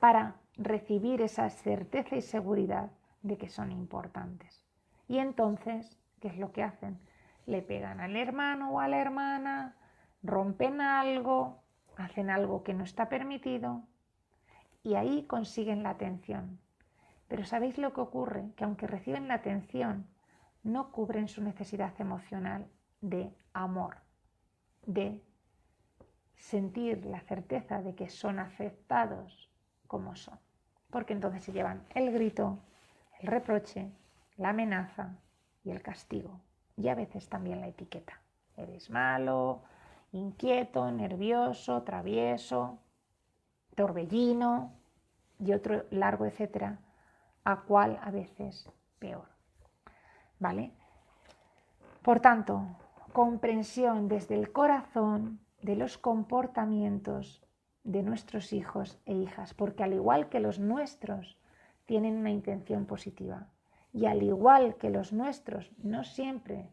para recibir esa certeza y seguridad de que son importantes. Y entonces, ¿qué es lo que hacen? Le pegan al hermano o a la hermana, rompen algo, hacen algo que no está permitido y ahí consiguen la atención. Pero ¿sabéis lo que ocurre? Que aunque reciben la atención, no cubren su necesidad emocional de amor, de sentir la certeza de que son aceptados como son. Porque entonces se llevan el grito, el reproche, la amenaza y el castigo. Y a veces también la etiqueta. Eres malo, inquieto, nervioso, travieso, torbellino y otro largo etcétera, a cual a veces peor. ¿Vale? Por tanto, comprensión desde el corazón de los comportamientos de nuestros hijos e hijas, porque al igual que los nuestros tienen una intención positiva y al igual que los nuestros no siempre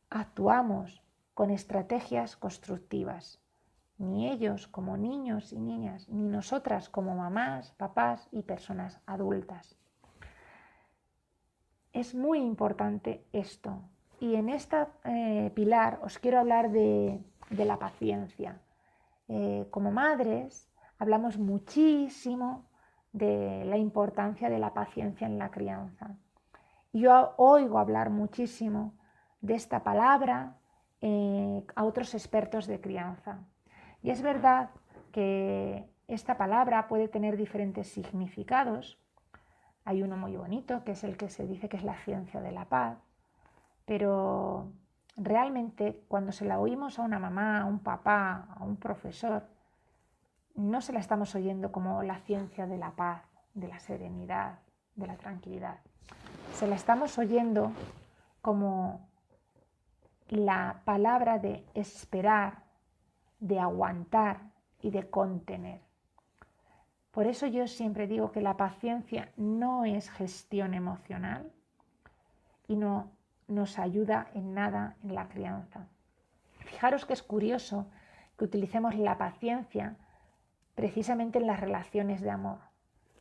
actuamos con estrategias constructivas, ni ellos como niños y niñas, ni nosotras como mamás, papás y personas adultas. Es muy importante esto y en esta pilar os quiero hablar de la paciencia. Como madres hablamos muchísimo de la importancia de la paciencia en la crianza. Yo oigo hablar muchísimo de esta palabra a otros expertos de crianza. Y es verdad que esta palabra puede tener diferentes significados. Hay uno muy bonito, que es el que se dice que es la ciencia de la paz, pero realmente cuando se la oímos a una mamá, a un papá, a un profesor, no se la estamos oyendo como la ciencia de la paz, de la serenidad, de la tranquilidad. Se la estamos oyendo como la palabra de esperar, de aguantar y de contener. Por eso yo siempre digo que la paciencia no es gestión emocional y no nos ayuda en nada en la crianza. Fijaros que es curioso que utilicemos la paciencia precisamente en las relaciones de amor.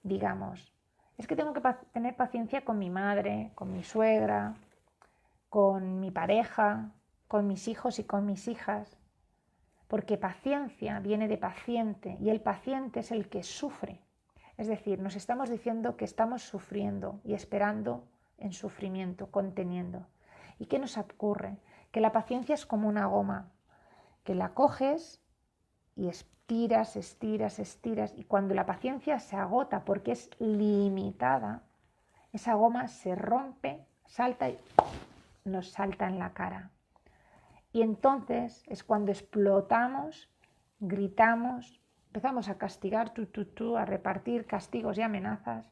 Digamos, es que tengo que tener paciencia con mi madre, con mi suegra, con mi pareja, con mis hijos y con mis hijas, porque paciencia viene de paciente y el paciente es el que sufre. Es decir, nos estamos diciendo que estamos sufriendo y esperando en sufrimiento, conteniendo. ¿Y qué nos ocurre? Que la paciencia es como una goma, que la coges y estiras y cuando la paciencia se agota porque es limitada, esa goma se rompe, salta y nos salta en la cara. Y entonces es cuando explotamos gritamos, empezamos a castigar, a repartir castigos y amenazas,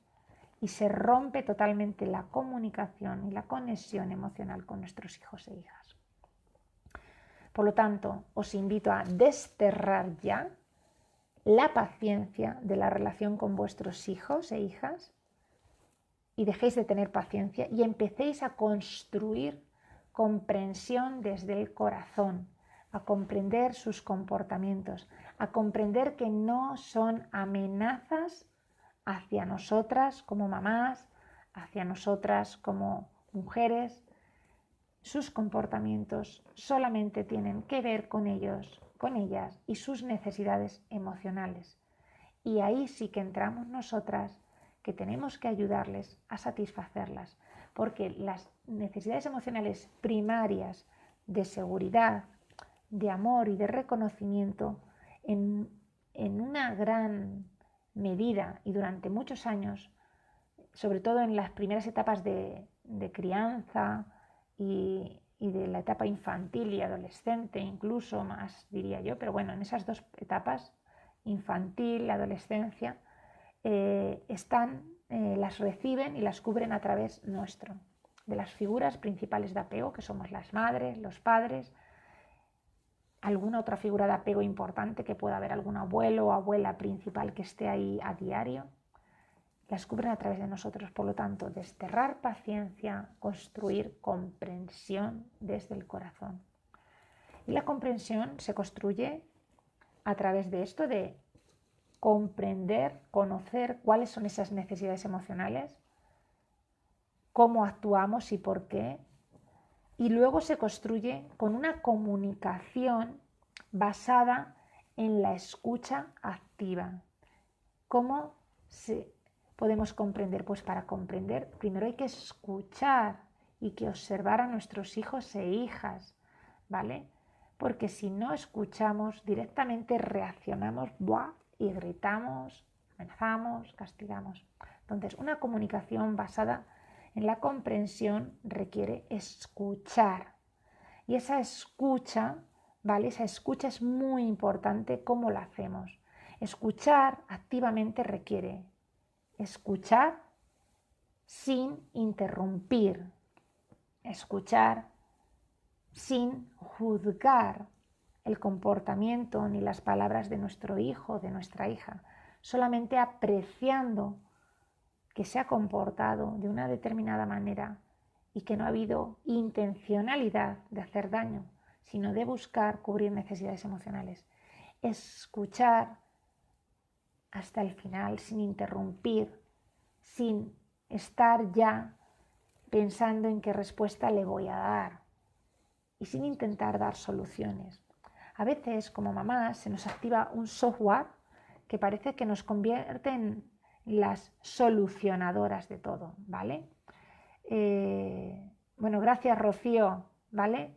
y se rompe totalmente la comunicación y la conexión emocional con nuestros hijos e hijas. Por lo tanto, os invito a desterrar ya la paciencia de la relación con vuestros hijos e hijas y dejéis de tener paciencia y empecéis a construir comprensión desde el corazón, a comprender sus comportamientos, a comprender que no son amenazas hacia nosotras como mamás, hacia nosotras como mujeres. Sus comportamientos solamente tienen que ver con ellos, con ellas y sus necesidades emocionales. Y ahí sí que entramos nosotras, que tenemos que ayudarles a satisfacerlas, porque las necesidades emocionales primarias de seguridad, de amor y de reconocimiento en una gran medida y durante muchos años, sobre todo en las primeras etapas de crianza y de la etapa infantil y adolescente, incluso más diría yo, pero bueno, en esas dos etapas, infantil, la adolescencia, las reciben y las cubren a través nuestro, de las figuras principales de apego, que somos las madres, los padres, alguna otra figura de apego importante, que pueda haber algún abuelo o abuela principal que esté ahí a diario, las cubren a través de nosotros. Por lo tanto, desterrar paciencia, construir comprensión desde el corazón. Y la comprensión se construye a través de esto, de comprender, conocer cuáles son esas necesidades emocionales, cómo actuamos y por qué. Y luego se construye con una comunicación basada en la escucha activa. ¿Cómo podemos comprender? Pues para comprender, primero hay que escuchar y que observar a nuestros hijos e hijas, ¿vale? Porque si no escuchamos, directamente reaccionamos, ¡buah!, y gritamos, amenazamos, castigamos. Entonces, una comunicación basada en la comprensión requiere escuchar. Y esa escucha, ¿vale? Esa escucha es muy importante. ¿Cómo la hacemos? Escuchar activamente requiere escuchar sin interrumpir, escuchar sin juzgar el comportamiento ni las palabras de nuestro hijo o de nuestra hija, solamente apreciando que se ha comportado de una determinada manera y que no ha habido intencionalidad de hacer daño, sino de buscar cubrir necesidades emocionales. Escuchar hasta el final, sin interrumpir, sin estar ya pensando en qué respuesta le voy a dar y sin intentar dar soluciones. A veces, como mamás, se nos activa un software que parece que nos convierte en las solucionadoras de todo, ¿vale? Bueno, gracias, Rocío, ¿vale?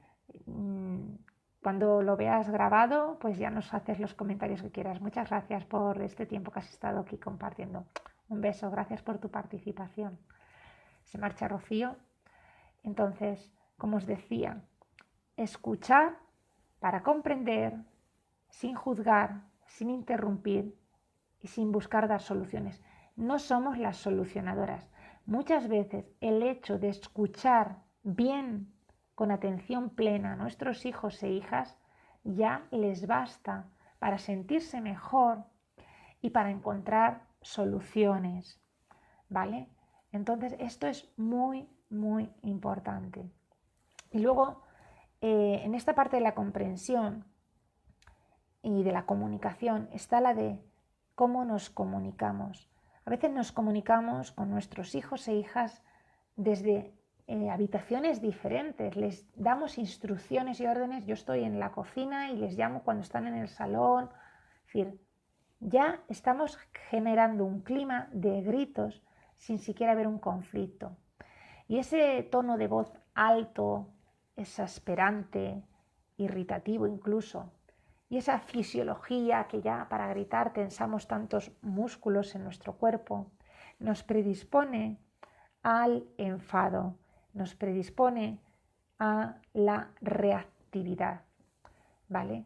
Cuando lo veas grabado, pues ya nos haces los comentarios que quieras. Muchas gracias por este tiempo que has estado aquí compartiendo. Un beso, gracias por tu participación. Se marcha Rocío. Entonces, como os decía, escuchar para comprender, sin juzgar, sin interrumpir y sin buscar dar soluciones. No somos las solucionadoras. Muchas veces el hecho de escuchar bien, con atención plena a nuestros hijos e hijas, ya les basta para sentirse mejor y para encontrar soluciones, ¿vale? Entonces esto es muy, muy importante. Y luego, en esta parte de la comprensión y de la comunicación está la de cómo nos comunicamos. A veces nos comunicamos con nuestros hijos e hijas desde habitaciones diferentes, les damos instrucciones y órdenes. Yo estoy en la cocina y les llamo cuando están en el salón. Es decir, ya estamos generando un clima de gritos sin siquiera haber un conflicto. Y ese tono de voz alto, exasperante, irritativo incluso, y esa fisiología que ya para gritar tensamos tantos músculos en nuestro cuerpo, nos predispone al enfado, nos predispone a la reactividad, ¿vale?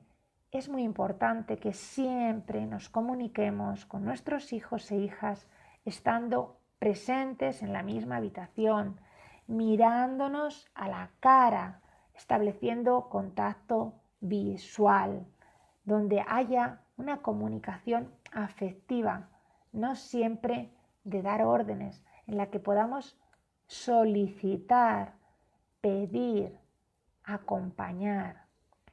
es muy importante que siempre nos comuniquemos con nuestros hijos e hijas estando presentes en la misma habitación, mirándonos a la cara, estableciendo contacto visual, donde haya una comunicación afectiva, no siempre de dar órdenes, en la que podamos solicitar, pedir, acompañar.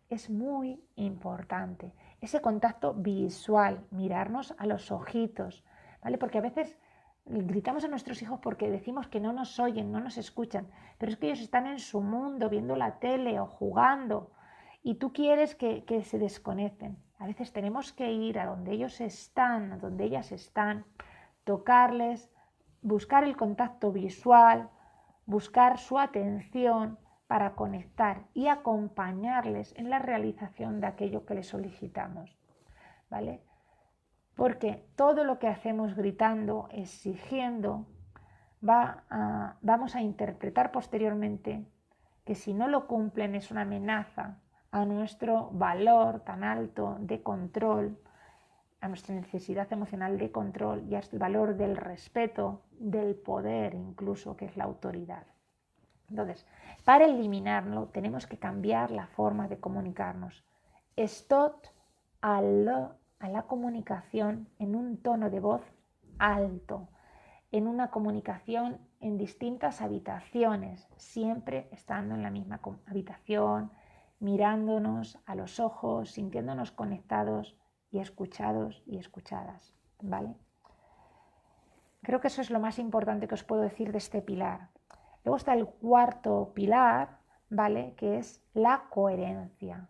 Es muy importante ese contacto visual, mirarnos a los ojitos, ¿vale? Porque a veces gritamos a nuestros hijos porque decimos que no nos oyen, no nos escuchan, pero es que ellos están en su mundo viendo la tele o jugando y tú quieres que se desconecten. A veces tenemos que ir a donde ellos están, a donde ellas están, tocarles, buscar el contacto visual, buscar su atención para conectar y acompañarles en la realización de aquello que les solicitamos, ¿vale? Porque todo lo que hacemos gritando, exigiendo, vamos a interpretar posteriormente que si no lo cumplen es una amenaza a nuestro valor tan alto de control, a nuestra necesidad emocional de control y al valor del respeto, del poder incluso, que es la autoridad. Entonces, para eliminarlo tenemos que cambiar la forma de comunicarnos. Stop a la comunicación en un tono de voz alto, en una comunicación en distintas habitaciones, siempre estando en la misma habitación, mirándonos a los ojos, sintiéndonos conectados y escuchados y escuchadas, ¿vale? Creo que eso es lo más importante que os puedo decir de este pilar. Luego está el cuarto pilar, ¿vale? Que es la coherencia.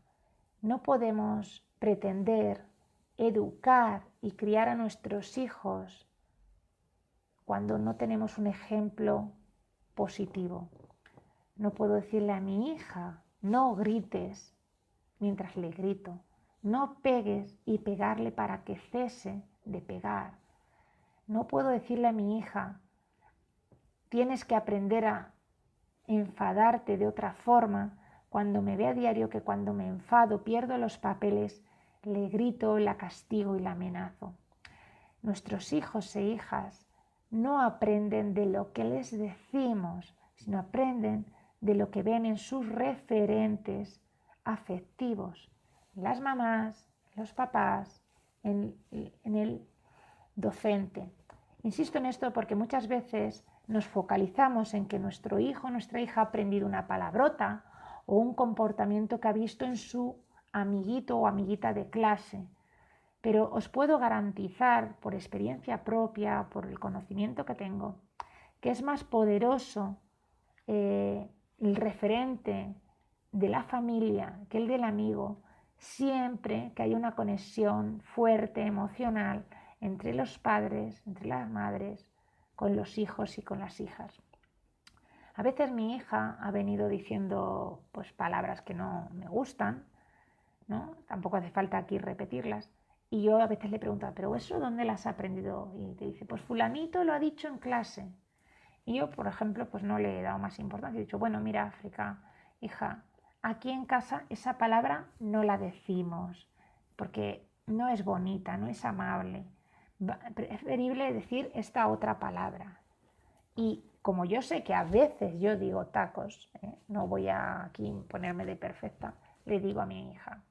No podemos pretender educar y criar a nuestros hijos cuando no tenemos un ejemplo positivo. No puedo decirle a mi hija, no grites mientras le grito. No pegues y pegarle para que cese de pegar. No puedo decirle a mi hija, tienes que aprender a enfadarte de otra forma cuando me ve a diario que cuando me enfado, pierdo los papeles, le grito, la castigo y la amenazo. Nuestros hijos e hijas no aprenden de lo que les decimos, sino aprenden de lo que ven en sus referentes afectivos, las mamás, los papás, en el docente. Insisto en esto porque muchas veces nos focalizamos en que nuestro hijo o nuestra hija ha aprendido una palabrota o un comportamiento que ha visto en su amiguito o amiguita de clase. Pero os puedo garantizar, por experiencia propia, por el conocimiento que tengo, que es más poderoso el referente de la familia que el del amigo, siempre que hay una conexión fuerte, emocional, entre los padres, entre las madres, con los hijos y con las hijas. A veces mi hija ha venido diciendo pues palabras que no me gustan, ¿no? Tampoco hace falta aquí repetirlas. Y yo a veces le pregunto, ¿pero eso dónde las has aprendido? Y te dice, pues fulanito lo ha dicho en clase. Y yo, por ejemplo, pues no le he dado más importancia. He dicho, bueno, mira, África, hija, aquí en casa esa palabra no la decimos, porque no es bonita, no es amable. Es preferible decir esta otra palabra. Y como yo sé que a veces yo digo tacos, no voy a aquí ponerme de perfecta, le digo a mi hija,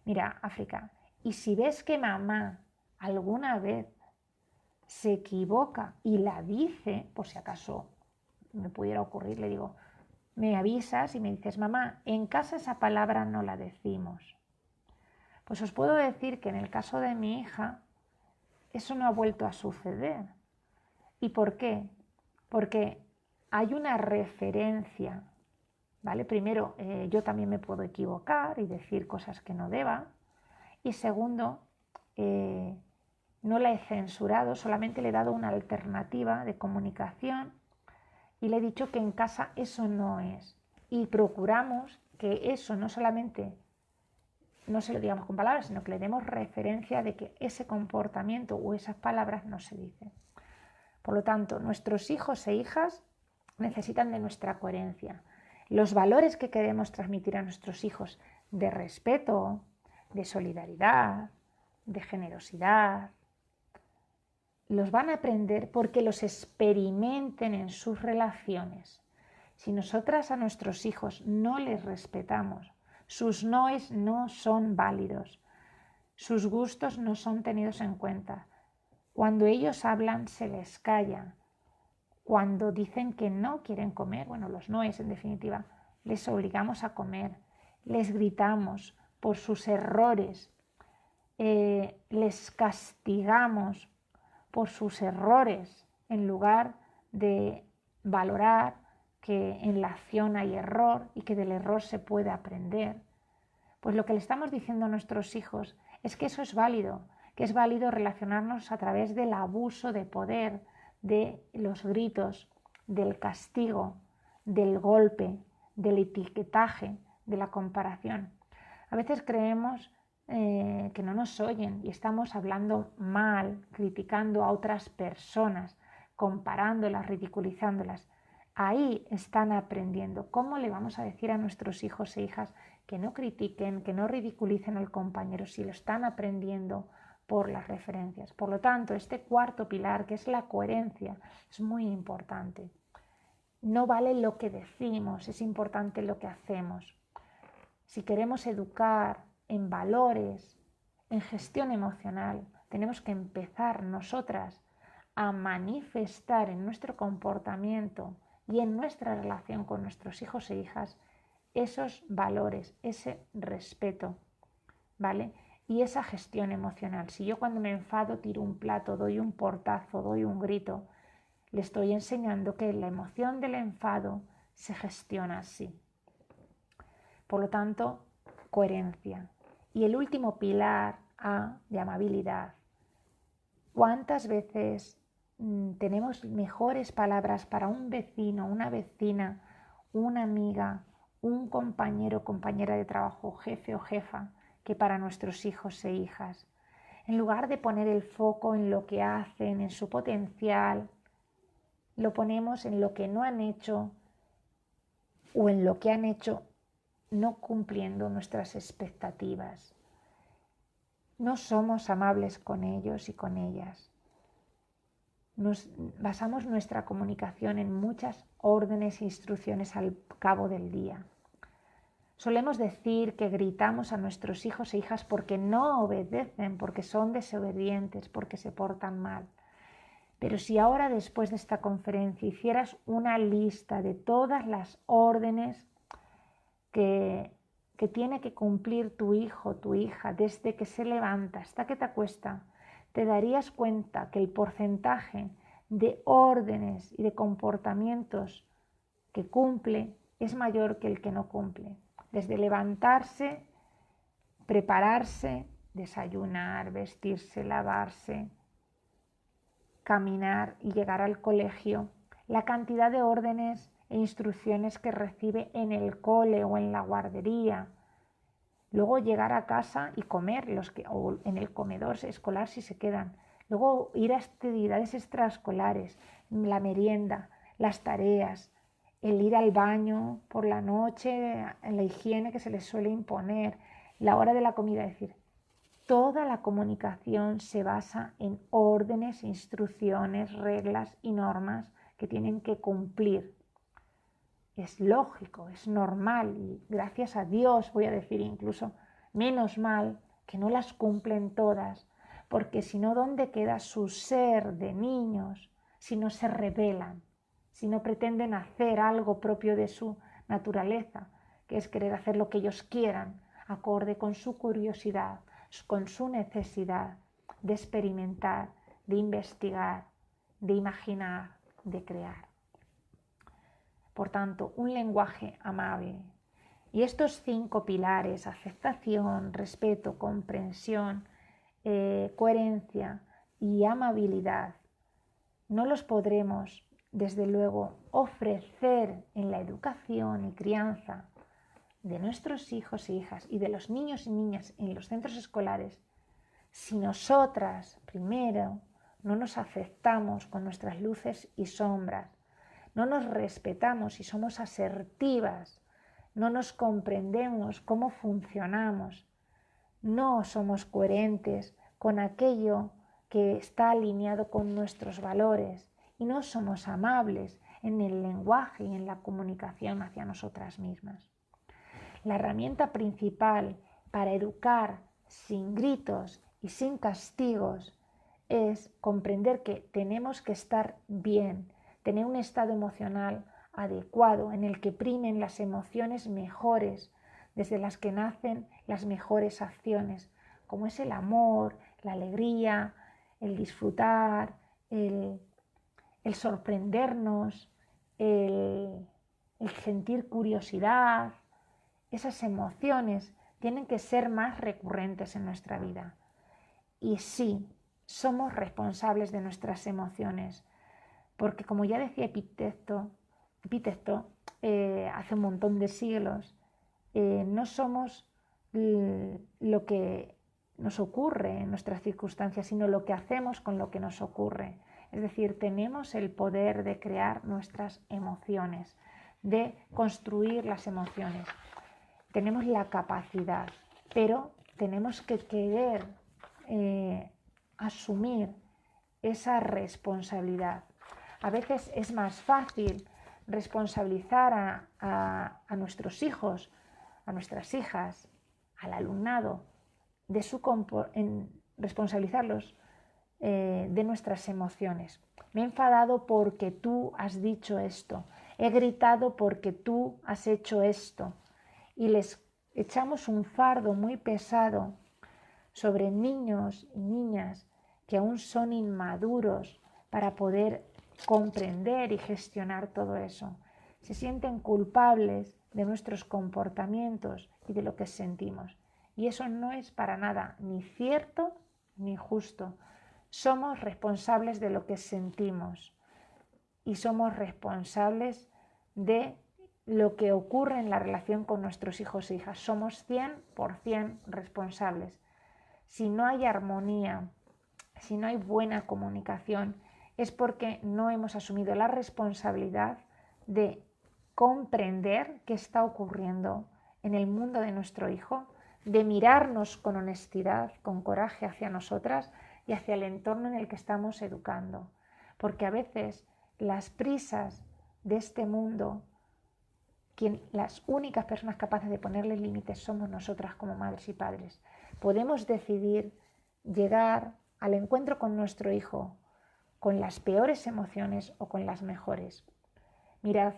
mira, África, y si ves que mamá alguna vez se equivoca y la dice, por si acaso me pudiera ocurrir, le digo, me avisas y me dices, mamá, en casa esa palabra no la decimos. Pues os puedo decir que en el caso de mi hija, eso no ha vuelto a suceder. ¿Y por qué? Porque hay una referencia, ¿vale? Primero, yo también me puedo equivocar y decir cosas que no deba. Y segundo, no la he censurado, solamente le he dado una alternativa de comunicación y le he dicho que en casa eso no es. Y procuramos que eso no solamente no se lo digamos con palabras, sino que le demos referencia de que ese comportamiento o esas palabras no se dicen. Por lo tanto, nuestros hijos e hijas necesitan de nuestra coherencia. Los valores que queremos transmitir a nuestros hijos de respeto, de solidaridad, de generosidad. Los van a aprender porque los experimenten en sus relaciones. Si nosotras a nuestros hijos no les respetamos, sus noes no son válidos, sus gustos no son tenidos en cuenta. Cuando ellos hablan se les calla. Cuando dicen que no quieren comer, bueno, los noes en definitiva, les obligamos a comer, les gritamos por sus errores, les castigamos por sus errores en lugar de valorar que en la acción hay error y que del error se puede aprender. Pues lo que le estamos diciendo a nuestros hijos es que eso es válido, que es válido relacionarnos a través del abuso de poder, de los gritos, del castigo, del golpe, del etiquetaje, de la comparación. A veces creemos que no nos oyen y estamos hablando mal, criticando a otras personas, comparándolas, ridiculizándolas. Ahí están aprendiendo. ¿Cómo le vamos a decir a nuestros hijos e hijas que no critiquen, que no ridiculicen al compañero si lo están aprendiendo por las referencias? Por lo tanto, este cuarto pilar, que es la coherencia, es muy importante. No vale lo que decimos, es importante lo que hacemos. Si queremos educar en valores, en gestión emocional, tenemos que empezar nosotras a manifestar en nuestro comportamiento y en nuestra relación con nuestros hijos e hijas esos valores, ese respeto, ¿vale? Y esa gestión emocional. Si yo cuando me enfado tiro un plato, doy un portazo, doy un grito, le estoy enseñando que la emoción del enfado se gestiona así. Por lo tanto, coherencia. Y el último pilar, A, de amabilidad. ¿Cuántas veces tenemos mejores palabras para un vecino, una vecina, una amiga, un compañero o compañera de trabajo, jefe o jefa, que para nuestros hijos e hijas? En lugar de poner el foco en lo que hacen, en su potencial, lo ponemos en lo que no han hecho o en lo que han hecho no cumpliendo nuestras expectativas. No somos amables con ellos y con ellas. Nos basamos nuestra comunicación en muchas órdenes e instrucciones al cabo del día. Solemos decir que gritamos a nuestros hijos e hijas porque no obedecen, porque son desobedientes, porque se portan mal. Pero si ahora, después de esta conferencia, hicieras una lista de todas las órdenes que tiene que cumplir tu hijo o tu hija desde que se levanta hasta que te acuesta, te darías cuenta que el porcentaje de órdenes y de comportamientos que cumple es mayor que el que no cumple. Desde levantarse, prepararse, desayunar, vestirse, lavarse, caminar y llegar al colegio, la cantidad de órdenes e instrucciones que recibe en el cole o en la guardería. Luego llegar a casa y comer, o en el comedor escolar si se quedan. Luego ir a actividades extraescolares, la merienda, las tareas, el ir al baño por la noche, la higiene que se les suele imponer, la hora de la comida. Es decir, toda la comunicación se basa en órdenes, instrucciones, reglas y normas que tienen que cumplir. Es lógico, es normal y gracias a Dios, voy a decir incluso, menos mal que no las cumplen todas, porque si no, ¿dónde queda su ser de niños si no se rebelan, si no pretenden hacer algo propio de su naturaleza, que es querer hacer lo que ellos quieran, acorde con su curiosidad, con su necesidad de experimentar, de investigar, de imaginar, de crear? Por tanto, un lenguaje amable. Y estos 5 pilares, aceptación, respeto, comprensión, coherencia y amabilidad, no los podremos, desde luego, ofrecer en la educación y crianza de nuestros hijos e hijas y de los niños y niñas en los centros escolares si nosotras, primero, no nos aceptamos con nuestras luces y sombras, no nos respetamos y somos asertivas, no nos comprendemos cómo funcionamos, no somos coherentes con aquello que está alineado con nuestros valores y no somos amables en el lenguaje y en la comunicación hacia nosotras mismas. La herramienta principal para educar sin gritos y sin castigos es comprender que tenemos que estar bien, tener un estado emocional adecuado en el que primen las emociones mejores, desde las que nacen las mejores acciones, como es el amor, la alegría, el disfrutar, el sorprendernos, el sentir curiosidad. Esas emociones tienen que ser más recurrentes en nuestra vida. Y sí, somos responsables de nuestras emociones, porque como ya decía Epicteto hace un montón de siglos, no somos lo que nos ocurre en nuestras circunstancias, sino lo que hacemos con lo que nos ocurre. Es decir, tenemos el poder de crear nuestras emociones, de construir las emociones. Tenemos la capacidad, pero tenemos que querer asumir esa responsabilidad. A veces es más fácil responsabilizar a nuestros hijos, a nuestras hijas, al alumnado, responsabilizarlos de nuestras emociones. Me he enfadado porque tú has dicho esto, he gritado porque tú has hecho esto, y les echamos un fardo muy pesado sobre niños y niñas que aún son inmaduros para poder comprender y gestionar todo eso. Se sienten culpables de nuestros comportamientos y de lo que sentimos. Y eso no es para nada ni cierto ni justo. Somos responsables de lo que sentimos y somos responsables de lo que ocurre en la relación con nuestros hijos e hijas. Somos 100% responsables. Si no hay armonía, si no hay buena comunicación, es porque no hemos asumido la responsabilidad de comprender qué está ocurriendo en el mundo de nuestro hijo, de mirarnos con honestidad, con coraje hacia nosotras y hacia el entorno en el que estamos educando. Porque a veces las prisas de este mundo, las únicas personas capaces de ponerle límites somos nosotras como madres y padres. Podemos decidir llegar al encuentro con nuestro hijo con las peores emociones o con las mejores. Mirad,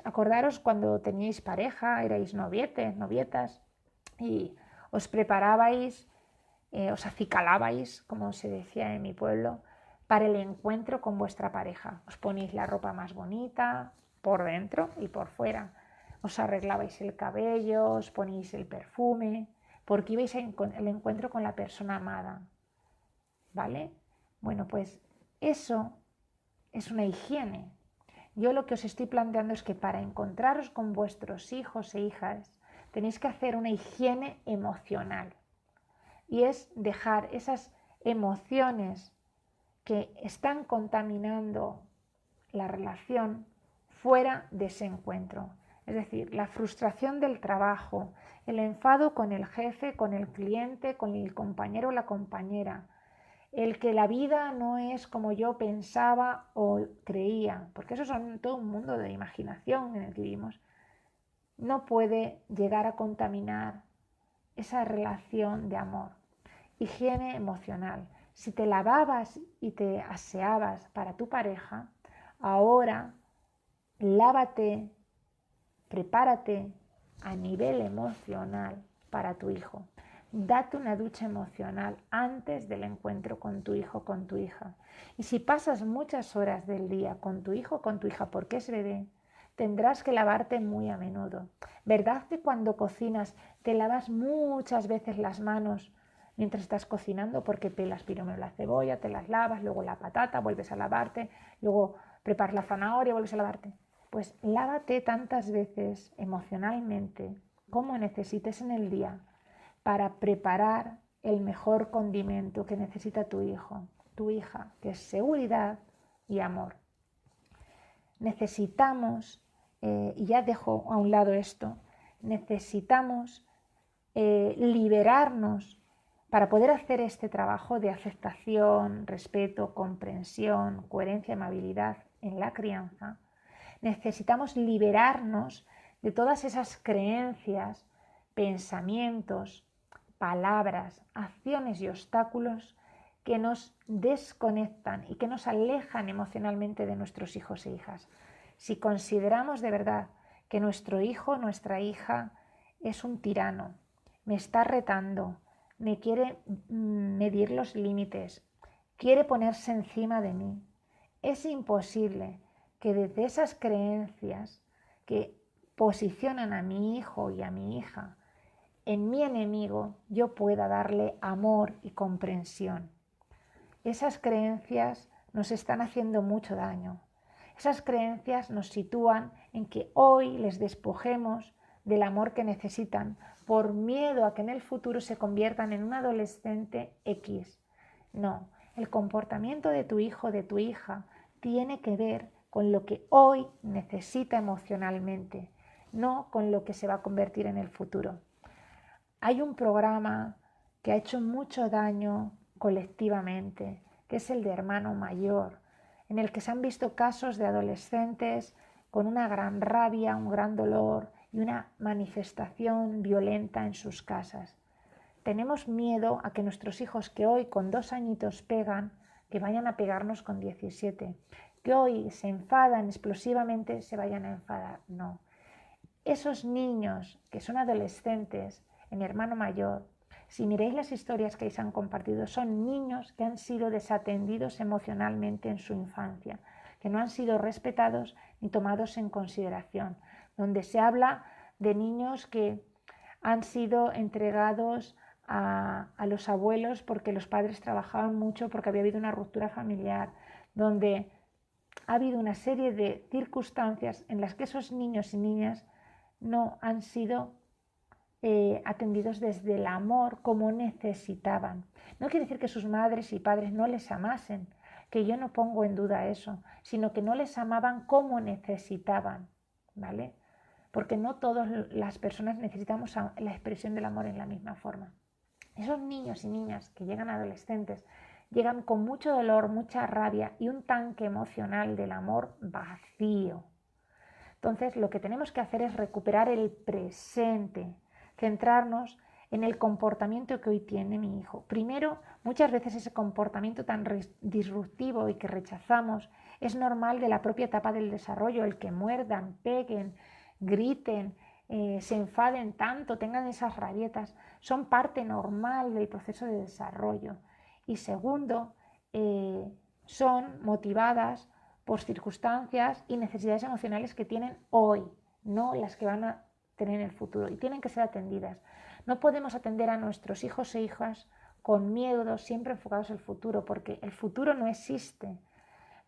acordaros cuando teníais pareja, erais novietas y os preparabais, os acicalabais, como se decía en mi pueblo, para el encuentro con vuestra pareja. Os ponéis la ropa más bonita por dentro y por fuera. Os arreglabais el cabello, os ponéis el perfume, porque ibais al encuentro con la persona amada. ¿Vale? Bueno, pues eso es una higiene. Yo lo que os estoy planteando es que para encontraros con vuestros hijos e hijas tenéis que hacer una higiene emocional. Y es dejar esas emociones que están contaminando la relación fuera de ese encuentro. Es decir, la frustración del trabajo, el enfado con el jefe, con el cliente, con el compañero o la compañera, el que la vida no es como yo pensaba o creía, porque eso es todo un mundo de imaginación en el que vivimos, no puede llegar a contaminar esa relación de amor. Higiene emocional. Si te lavabas y te aseabas para tu pareja, ahora lávate, prepárate a nivel emocional para tu hijo. Date una ducha emocional antes del encuentro con tu hijo o con tu hija. Y si pasas muchas horas del día con tu hijo o con tu hija porque es bebé, tendrás que lavarte muy a menudo. ¿Verdad que cuando cocinas te lavas muchas veces las manos mientras estás cocinando porque pelas primero la cebolla, te las lavas, luego la patata, vuelves a lavarte, luego preparas la zanahoria, vuelves a lavarte? Pues lávate tantas veces emocionalmente como necesites en el día para preparar el mejor condimento que necesita tu hijo, tu hija, que es seguridad y amor. Necesitamos, y ya dejo a un lado esto, necesitamos liberarnos para poder hacer este trabajo de aceptación, respeto, comprensión, coherencia y amabilidad en la crianza. Necesitamos liberarnos de todas esas creencias, pensamientos, palabras, acciones y obstáculos que nos desconectan y que nos alejan emocionalmente de nuestros hijos e hijas. Si consideramos de verdad que nuestro hijo, nuestra hija es un tirano, me está retando, me quiere medir los límites, quiere ponerse encima de mí, es imposible que desde esas creencias que posicionan a mi hijo y a mi hija en mi enemigo, yo pueda darle amor y comprensión. Esas creencias nos están haciendo mucho daño. Esas creencias nos sitúan en que hoy les despojemos del amor que necesitan por miedo a que en el futuro se conviertan en un adolescente X. No, el comportamiento de tu hijo o de tu hija tiene que ver con lo que hoy necesita emocionalmente, no con lo que se va a convertir en el futuro. Hay un programa que ha hecho mucho daño colectivamente, que es el de Hermano Mayor, en el que se han visto casos de adolescentes con una gran rabia, un gran dolor y una manifestación violenta en sus casas. Tenemos miedo a que nuestros hijos que hoy con 2 añitos pegan, que vayan a pegarnos con 17, que hoy se enfadan explosivamente, se vayan a enfadar. No. Esos niños que son adolescentes en Hermano Mayor, si miráis las historias que se han compartido, son niños que han sido desatendidos emocionalmente en su infancia, que no han sido respetados ni tomados en consideración, donde se habla de niños que han sido entregados a los abuelos porque los padres trabajaban mucho, porque había habido una ruptura familiar, donde ha habido una serie de circunstancias en las que esos niños y niñas no han sido atendidos desde el amor como necesitaban. No quiere decir que sus madres y padres no les amasen, que yo no pongo en duda eso, sino que no les amaban como necesitaban, ¿vale? Porque no todas las personas necesitamos la expresión del amor en la misma forma. Esos niños y niñas que llegan adolescentes llegan con mucho dolor, mucha rabia y un tanque emocional del amor vacío. Entonces, lo que tenemos que hacer es recuperar el presente, centrarnos en el comportamiento que hoy tiene mi hijo. Primero, muchas veces ese comportamiento tan disruptivo y que rechazamos es normal de la propia etapa del desarrollo, el que muerdan, peguen, griten, se enfaden tanto, tengan esas rabietas, son parte normal del proceso de desarrollo. Y segundo, son motivadas por circunstancias y necesidades emocionales que tienen hoy, no las que van a tener en el futuro, y tienen que ser atendidas. No podemos atender a nuestros hijos e hijas con miedos siempre enfocados al futuro, porque el futuro no existe.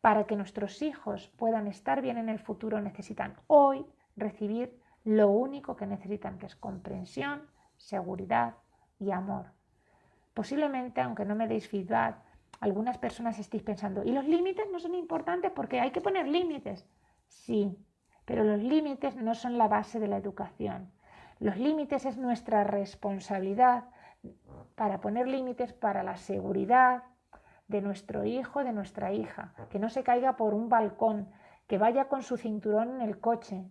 Para que nuestros hijos puedan estar bien en el futuro necesitan hoy recibir lo único que necesitan, que es comprensión, seguridad y amor. Posiblemente, aunque no me deis feedback, algunas personas estéis pensando, ¿y los límites no son importantes porque hay que poner límites? Sí, pero los límites no son la base de la educación. Los límites es nuestra responsabilidad para poner límites para la seguridad de nuestro hijo, de nuestra hija, que no se caiga por un balcón, que vaya con su cinturón en el coche,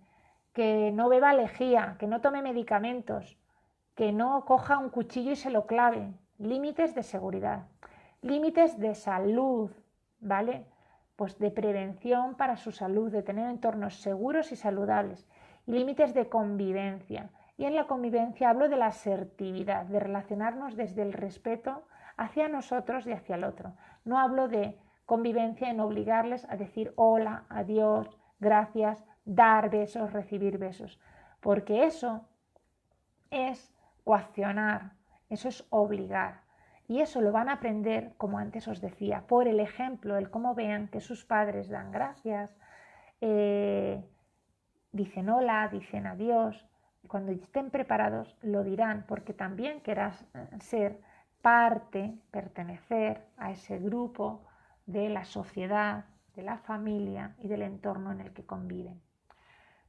que no beba lejía, que no tome medicamentos, que no coja un cuchillo y se lo clave. Límites de seguridad. Límites de salud, ¿vale? Pues de prevención para su salud, de tener entornos seguros y saludables. Y límites de convivencia. Y en la convivencia hablo de la asertividad, de relacionarnos desde el respeto hacia nosotros y hacia el otro. No hablo de convivencia en obligarles a decir hola, adiós, gracias, dar besos, recibir besos. Porque eso es coaccionar, eso es obligar. Y eso lo van a aprender, como antes os decía, por el ejemplo, el cómo vean que sus padres dan gracias, dicen hola, dicen adiós. Cuando estén preparados lo dirán, porque también querrás ser parte, pertenecer a ese grupo de la sociedad, de la familia y del entorno en el que conviven.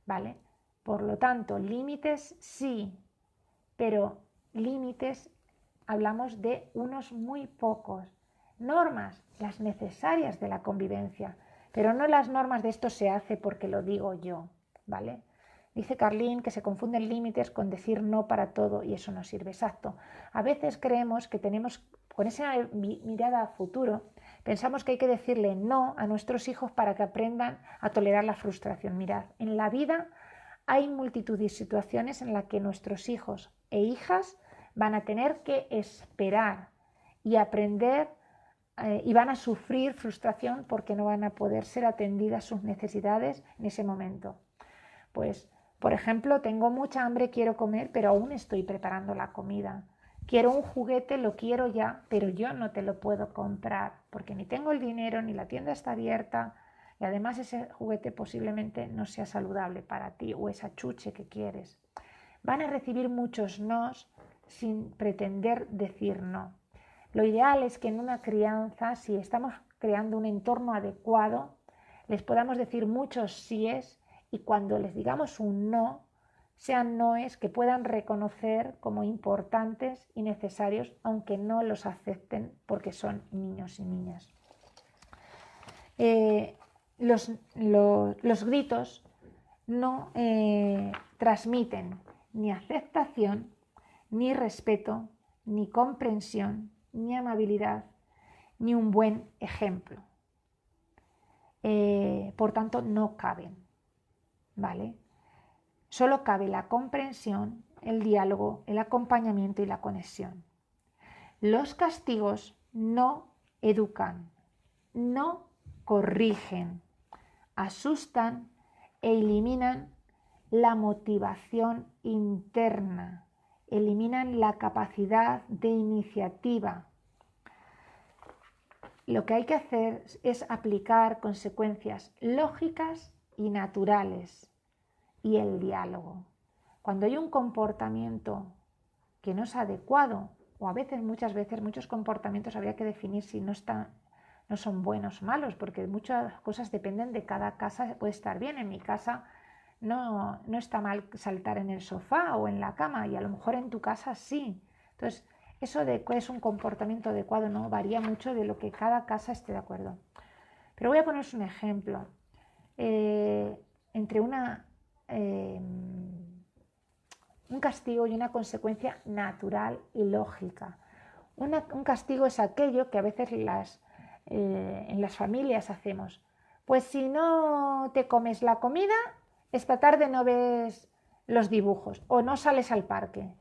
¿Vale? Por lo tanto, límites sí, pero límites hablamos de unos muy pocos. Normas, las necesarias de la convivencia, pero no las normas de esto se hace porque lo digo yo, ¿vale? Dice Carlín que se confunden límites con decir no para todo y eso no sirve. Exacto. A veces creemos que tenemos, con esa mirada a futuro, pensamos que hay que decirle no a nuestros hijos para que aprendan a tolerar la frustración. Mirad, en la vida hay multitud de situaciones en las que nuestros hijos e hijas van a tener que esperar y aprender y van a sufrir frustración porque no van a poder ser atendidas sus necesidades en ese momento. Pues, por ejemplo, tengo mucha hambre, quiero comer, pero aún estoy preparando la comida. Quiero un juguete, lo quiero ya, pero yo no te lo puedo comprar porque ni tengo el dinero, ni la tienda está abierta y además ese juguete posiblemente no sea saludable para ti o esa chuche que quieres. Van a recibir muchos nos sin pretender decir no. Lo ideal es que en una crianza, si estamos creando un entorno adecuado, les podamos decir muchos síes y cuando les digamos un no, sean noes que puedan reconocer como importantes y necesarios, aunque no los acepten porque son niños y niñas. Los gritos no transmiten ni aceptación, ni respeto, ni comprensión, ni amabilidad, ni un buen ejemplo. Por tanto, no caben, ¿vale? Solo cabe la comprensión, el diálogo, el acompañamiento y la conexión. Los castigos no educan, no corrigen, asustan e eliminan la motivación interna, eliminan la capacidad de iniciativa. Lo que hay que hacer es aplicar consecuencias lógicas y naturales y el diálogo. Cuando hay un comportamiento que no es adecuado, o a veces, muchas veces, muchos comportamientos habría que definir si no son buenos o malos, porque muchas cosas dependen de cada casa, puede estar bien. En mi casa no está mal saltar en el sofá o en la cama y a lo mejor en tu casa sí. Entonces, eso de qué es un comportamiento adecuado no varía mucho de lo que cada casa esté de acuerdo. Pero voy a poneros un ejemplo. Entre un castigo y una consecuencia natural y lógica. Un castigo es aquello que a veces en las familias hacemos. Pues si no te comes la comida, esta tarde no ves los dibujos o no sales al parque.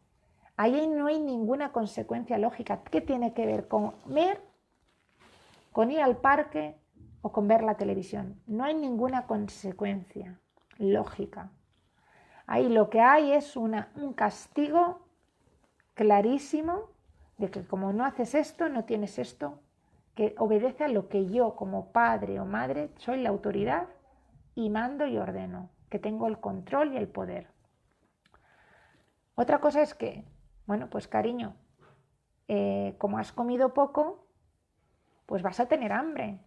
Ahí no hay ninguna consecuencia lógica. ¿Qué tiene que ver con comer, con ir al parque o con ver la televisión? No hay ninguna consecuencia lógica. Ahí lo que hay es un castigo clarísimo de que como no haces esto, no tienes esto, que obedece a lo que yo como padre o madre soy la autoridad y mando y ordeno, que tengo el control y el poder. Otra cosa es que, bueno, pues cariño, como has comido poco, pues vas a tener hambre.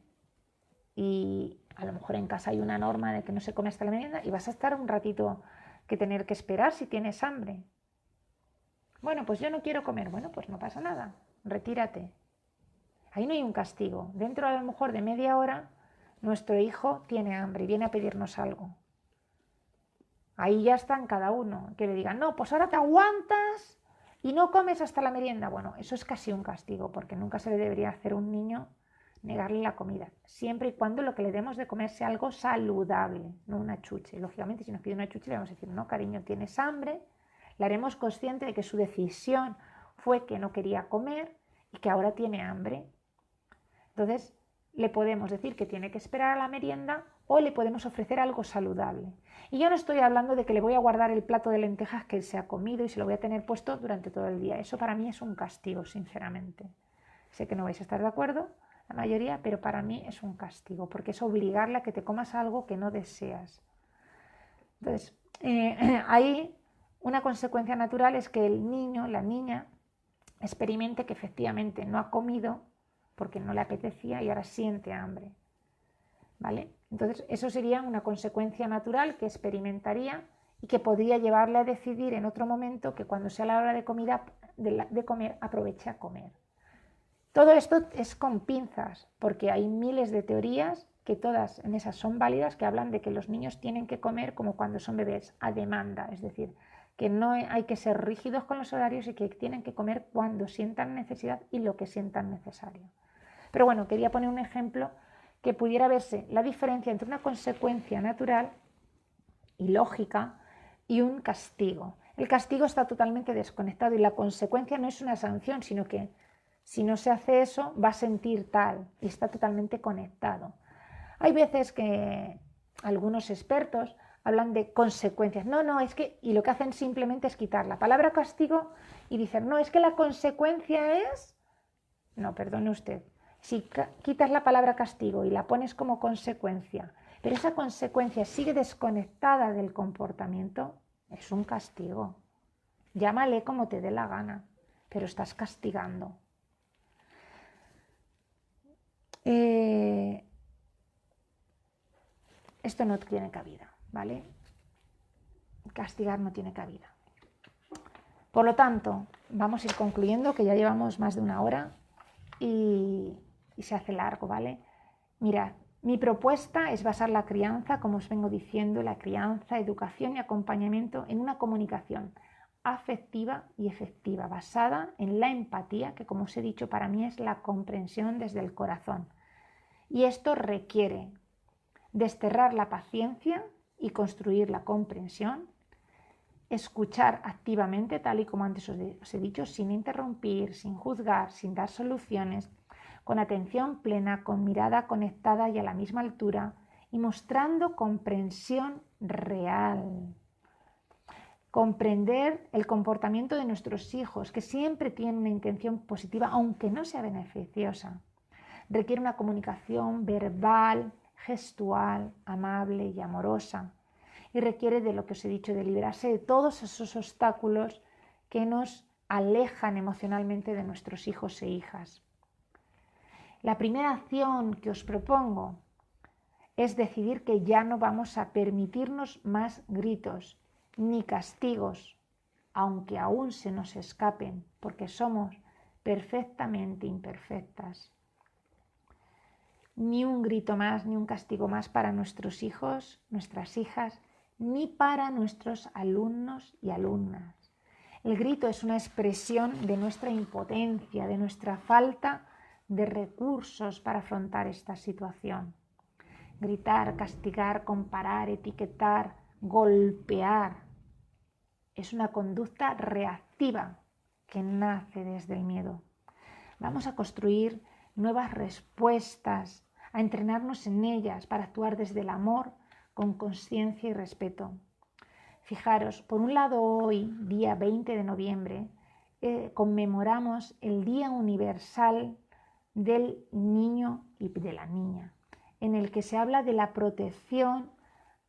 Y a lo mejor en casa hay una norma de que no se come hasta la merienda y vas a estar un ratito que tener que esperar si tienes hambre. Bueno, pues yo no quiero comer. Bueno, pues no pasa nada, retírate. Ahí no hay un castigo. Dentro a lo mejor de media hora nuestro hijo tiene hambre y viene a pedirnos algo. Ahí ya están cada uno, que le digan, no, pues ahora te aguantas y no comes hasta la merienda. Bueno, eso es casi un castigo, porque nunca se le debería hacer a un niño negarle la comida, siempre y cuando lo que le demos de comer sea algo saludable, no una chuche. Lógicamente, si nos pide una chuche, le vamos a decir, no, cariño, tienes hambre, le haremos consciente de que su decisión fue que no quería comer y que ahora tiene hambre. Entonces, le podemos decir que tiene que esperar a la merienda o le podemos ofrecer algo saludable. Y yo no estoy hablando de que le voy a guardar el plato de lentejas que se ha comido y se lo voy a tener puesto durante todo el día. Eso para mí es un castigo, sinceramente. Sé que no vais a estar de acuerdo, la mayoría, pero para mí es un castigo, porque es obligarle a que te comas algo que no deseas. Entonces, ahí una consecuencia natural es que el niño, la niña, experimente que efectivamente no ha comido porque no le apetecía y ahora siente hambre, ¿vale? Entonces, eso sería una consecuencia natural que experimentaría y que podría llevarle a decidir en otro momento que cuando sea la hora de comer aproveche a comer. Todo esto es con pinzas, porque hay miles de teorías que todas en esas son válidas, que hablan de que los niños tienen que comer como cuando son bebés, a demanda, es decir, que no hay que ser rígidos con los horarios y que tienen que comer cuando sientan necesidad y lo que sientan necesario. Pero bueno, quería poner un ejemplo que pudiera verse la diferencia entre una consecuencia natural y lógica y un castigo. El castigo está totalmente desconectado y la consecuencia no es una sanción, sino que si no se hace eso va a sentir tal y está totalmente conectado. Hay veces que algunos expertos hablan de consecuencias. No, es que, y lo que hacen simplemente es quitar la palabra castigo y dicen, no, es que la consecuencia es... No, perdone usted. Si quitas la palabra castigo y la pones como consecuencia, pero esa consecuencia sigue desconectada del comportamiento, es un castigo. Llámale como te dé la gana, pero estás castigando. Esto no tiene cabida, ¿vale? Castigar no tiene cabida. Por lo tanto, vamos a ir concluyendo, que ya llevamos más de 1 hora y se hace largo, ¿vale? Mirad, mi propuesta es basar la crianza, como os vengo diciendo, la crianza, educación y acompañamiento en una comunicación afectiva y efectiva, basada en la empatía, que como os he dicho, para mí es la comprensión desde el corazón. Y esto requiere desterrar la paciencia y construir la comprensión, escuchar activamente, tal y como antes os he dicho, sin interrumpir, sin juzgar, sin dar soluciones, con atención plena, con mirada conectada y a la misma altura, y mostrando comprensión real. Comprender el comportamiento de nuestros hijos, que siempre tienen una intención positiva, aunque no sea beneficiosa. Requiere una comunicación verbal, gestual, amable y amorosa. Y requiere de lo que os he dicho, de liberarse de todos esos obstáculos que nos alejan emocionalmente de nuestros hijos e hijas. La primera acción que os propongo es decidir que ya no vamos a permitirnos más gritos ni castigos, aunque aún se nos escapen, porque somos perfectamente imperfectas. Ni un grito más, ni un castigo más para nuestros hijos, nuestras hijas, ni para nuestros alumnos y alumnas. El grito es una expresión de nuestra impotencia, de nuestra falta de recursos para afrontar esta situación. Gritar, castigar, comparar, etiquetar, golpear es una conducta reactiva que nace desde el miedo. Vamos a construir nuevas respuestas, a entrenarnos en ellas para actuar desde el amor con conciencia y respeto. Fijaros, por un lado hoy, día 20 de noviembre, conmemoramos el Día Universal del Niño y de la Niña, en el que se habla de la protección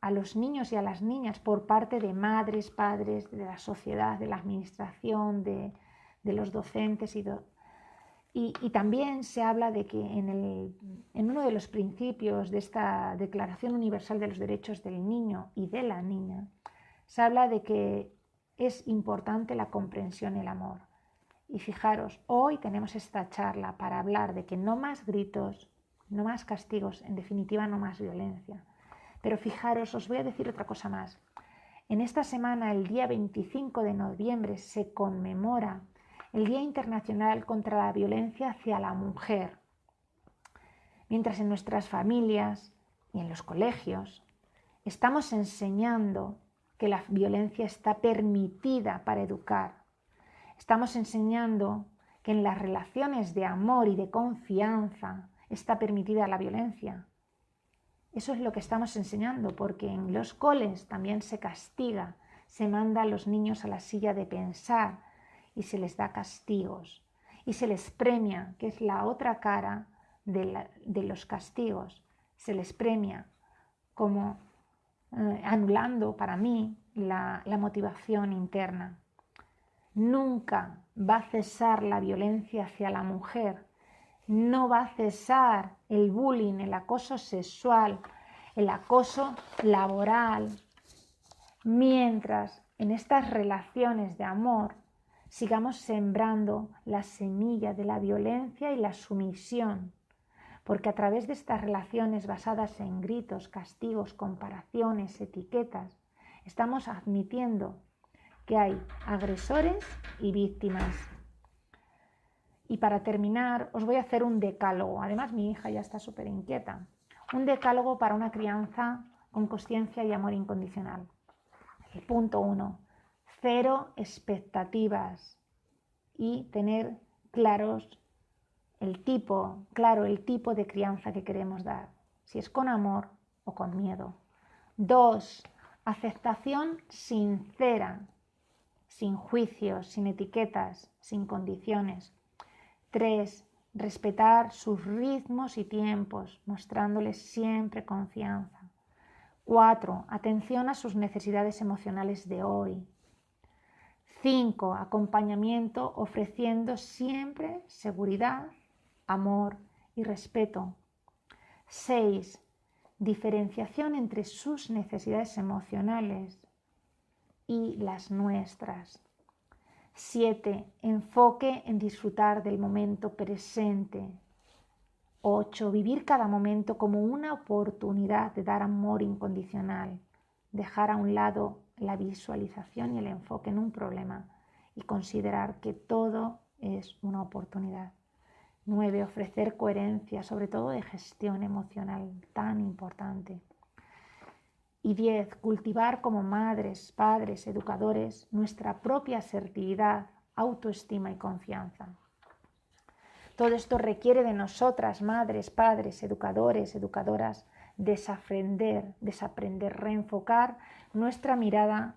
a los niños y a las niñas por parte de madres, padres, de la sociedad, de la administración, de los docentes y también se habla de que en uno de los principios de esta Declaración Universal de los Derechos del Niño y de la Niña, se habla de que es importante la comprensión y el amor. Y fijaros, hoy tenemos esta charla para hablar de que no más gritos, no más castigos, en definitiva no más violencia. Pero fijaros, os voy a decir otra cosa más. En esta semana, el día 25 de noviembre, se conmemora el Día Internacional contra la Violencia hacia la Mujer. Mientras en nuestras familias y en los colegios estamos enseñando que la violencia está permitida para educar. Estamos enseñando que en las relaciones de amor y de confianza está permitida la violencia. Eso es lo que estamos enseñando, porque en los coles también se castiga, se manda a los niños a la silla de pensar y se les da castigos y se les premia, que es la otra cara de los castigos. Se les premia como anulando para mí la motivación interna. Nunca va a cesar la violencia hacia la mujer, no va a cesar el bullying, el acoso sexual, el acoso laboral, mientras en estas relaciones de amor sigamos sembrando la semilla de la violencia y la sumisión, porque a través de estas relaciones basadas en gritos, castigos, comparaciones, etiquetas, estamos admitiendo que hay agresores y víctimas. Y para terminar, os voy a hacer un decálogo. Además, mi hija ya está súper inquieta. Un decálogo para una crianza con consciencia y amor incondicional. El punto 1. 0 expectativas y tener el tipo de crianza que queremos dar. Si es con amor o con miedo. 2. Aceptación sincera, sin juicios, sin etiquetas, sin condiciones. 3. Respetar sus ritmos y tiempos, mostrándoles siempre confianza. 4. Atención a sus necesidades emocionales de hoy. 5. Acompañamiento, ofreciendo siempre seguridad, amor y respeto. 6. Diferenciación entre sus necesidades emocionales y las nuestras. 7. Enfoque en disfrutar del momento presente. 8. Vivir cada momento como una oportunidad de dar amor incondicional. Dejar a un lado la visualización y el enfoque en un problema y considerar que todo es una oportunidad. 9. Ofrecer coherencia, sobre todo de gestión emocional, tan importante. Y 10. Cultivar como madres, padres, educadores, nuestra propia asertividad, autoestima y confianza. Todo esto requiere de nosotras, madres, padres, educadores, educadoras, desaprender, reenfocar nuestra mirada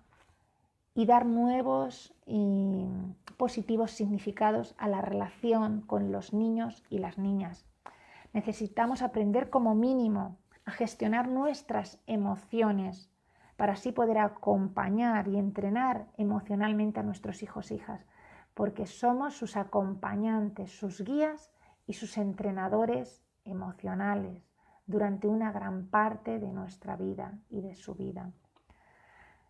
y dar nuevos y positivos significados a la relación con los niños y las niñas. Necesitamos aprender como mínimo a gestionar nuestras emociones para así poder acompañar y entrenar emocionalmente a nuestros hijos e hijas, porque somos sus acompañantes, sus guías y sus entrenadores emocionales durante una gran parte de nuestra vida y de su vida.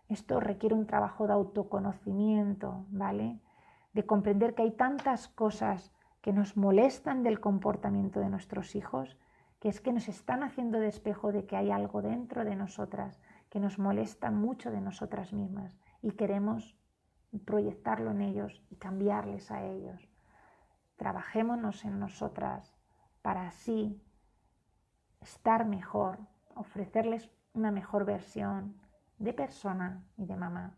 Esto requiere un trabajo de autoconocimiento, ¿vale? De comprender que hay tantas cosas que nos molestan del comportamiento de nuestros hijos, que es que nos están haciendo de espejo de que hay algo dentro de nosotras que nos molesta mucho de nosotras mismas y queremos proyectarlo en ellos y cambiarles a ellos. Trabajémonos en nosotras para así estar mejor, ofrecerles una mejor versión de persona y de mamá.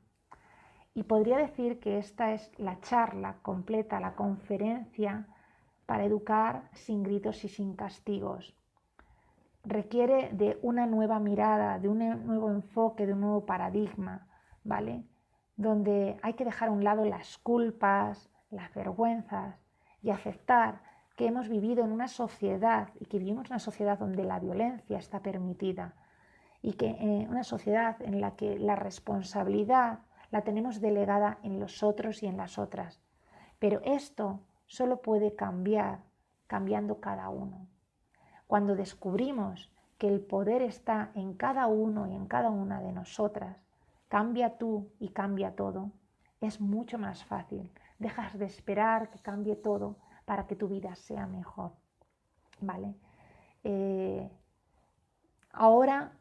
Y podría decir que esta es la charla completa, la conferencia para educar sin gritos y sin castigos. Requiere de una nueva mirada, de un nuevo enfoque, de un nuevo paradigma, ¿vale? Donde hay que dejar a un lado las culpas, las vergüenzas y aceptar que hemos vivido en una sociedad y que vivimos en una sociedad donde la violencia está permitida y que una sociedad en la que la responsabilidad la tenemos delegada en los otros y en las otras. Pero esto solo puede cambiar cambiando cada uno. Cuando descubrimos que el poder está en cada uno y en cada una de nosotras, cambia tú y cambia todo, es mucho más fácil. Dejas de esperar que cambie todo para que tu vida sea mejor, ¿vale? Ahora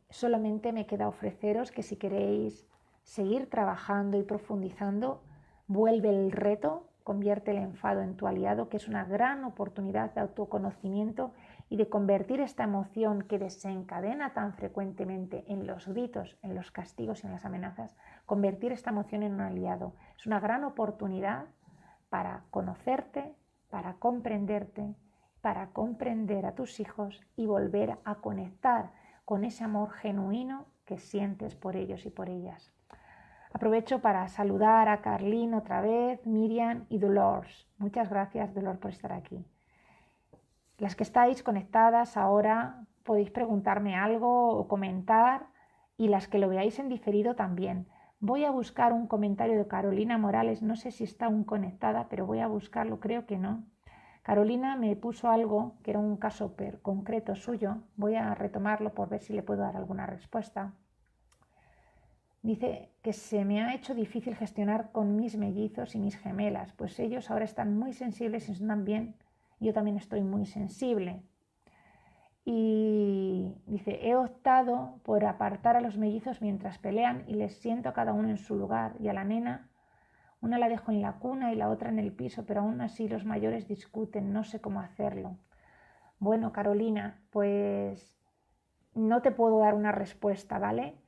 solamente me queda ofreceros que si queréis seguir trabajando y profundizando, vuelve el reto, convierte el enfado en tu aliado, que es una gran oportunidad de autoconocimiento y de convertir esta emoción que desencadena tan frecuentemente en los gritos, en los castigos y en las amenazas, convertir esta emoción en un aliado. Es una gran oportunidad para conocerte, para comprenderte, para comprender a tus hijos y volver a conectar con ese amor genuino que sientes por ellos y por ellas. Aprovecho para saludar a Carlín otra vez, Miriam y Dolores. Muchas gracias, Dolores, por estar aquí. Las que estáis conectadas ahora podéis preguntarme algo o comentar, y las que lo veáis en diferido también. Voy a buscar un comentario de Carolina Morales, no sé si está aún conectada, pero voy a buscarlo, creo que no. Carolina me puso algo que era un caso concreto suyo, voy a retomarlo por ver si le puedo dar alguna respuesta. Dice que se me ha hecho difícil gestionar con mis mellizos y mis gemelas, pues ellos ahora están muy sensibles y están bien. Yo también estoy muy sensible. Y dice, he optado por apartar a los mellizos mientras pelean y les siento a cada uno en su lugar. Y a la nena, una la dejo en la cuna y la otra en el piso, pero aún así los mayores discuten, no sé cómo hacerlo. Bueno, Carolina, pues no te puedo dar una respuesta, ¿vale?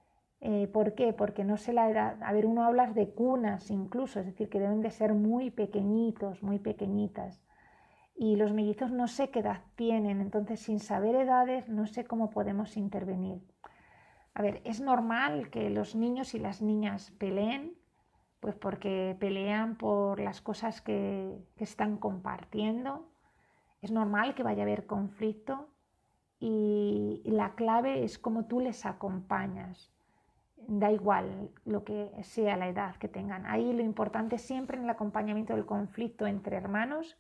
¿Por qué? Porque no sé la edad. A ver, uno habla de cunas incluso, es decir, que deben de ser muy pequeñitos, muy pequeñitas. Y los mellizos no sé qué edad tienen, entonces sin saber edades no sé cómo podemos intervenir. A ver, es normal que los niños y las niñas peleen, pues porque pelean por las cosas que están compartiendo. Es normal que vaya a haber conflicto y la clave es cómo tú les acompañas. Da igual lo que sea la edad que tengan. Ahí lo importante siempre en el acompañamiento del conflicto entre hermanos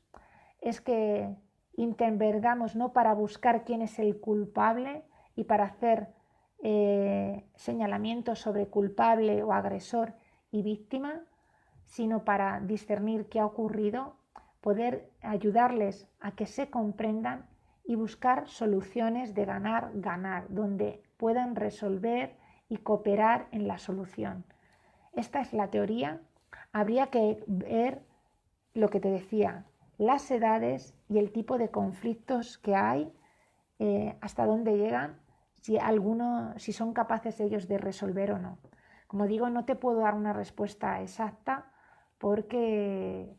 es que intervengamos no para buscar quién es el culpable y para hacer señalamientos sobre culpable o agresor y víctima, sino para discernir qué ha ocurrido, poder ayudarles a que se comprendan y buscar soluciones de ganar-ganar, donde puedan resolver y cooperar en la solución. Esta es la teoría. Habría que ver lo que te decía, las edades y el tipo de conflictos que hay, hasta dónde llegan, si son capaces ellos de resolver o no. Como digo, no te puedo dar una respuesta exacta porque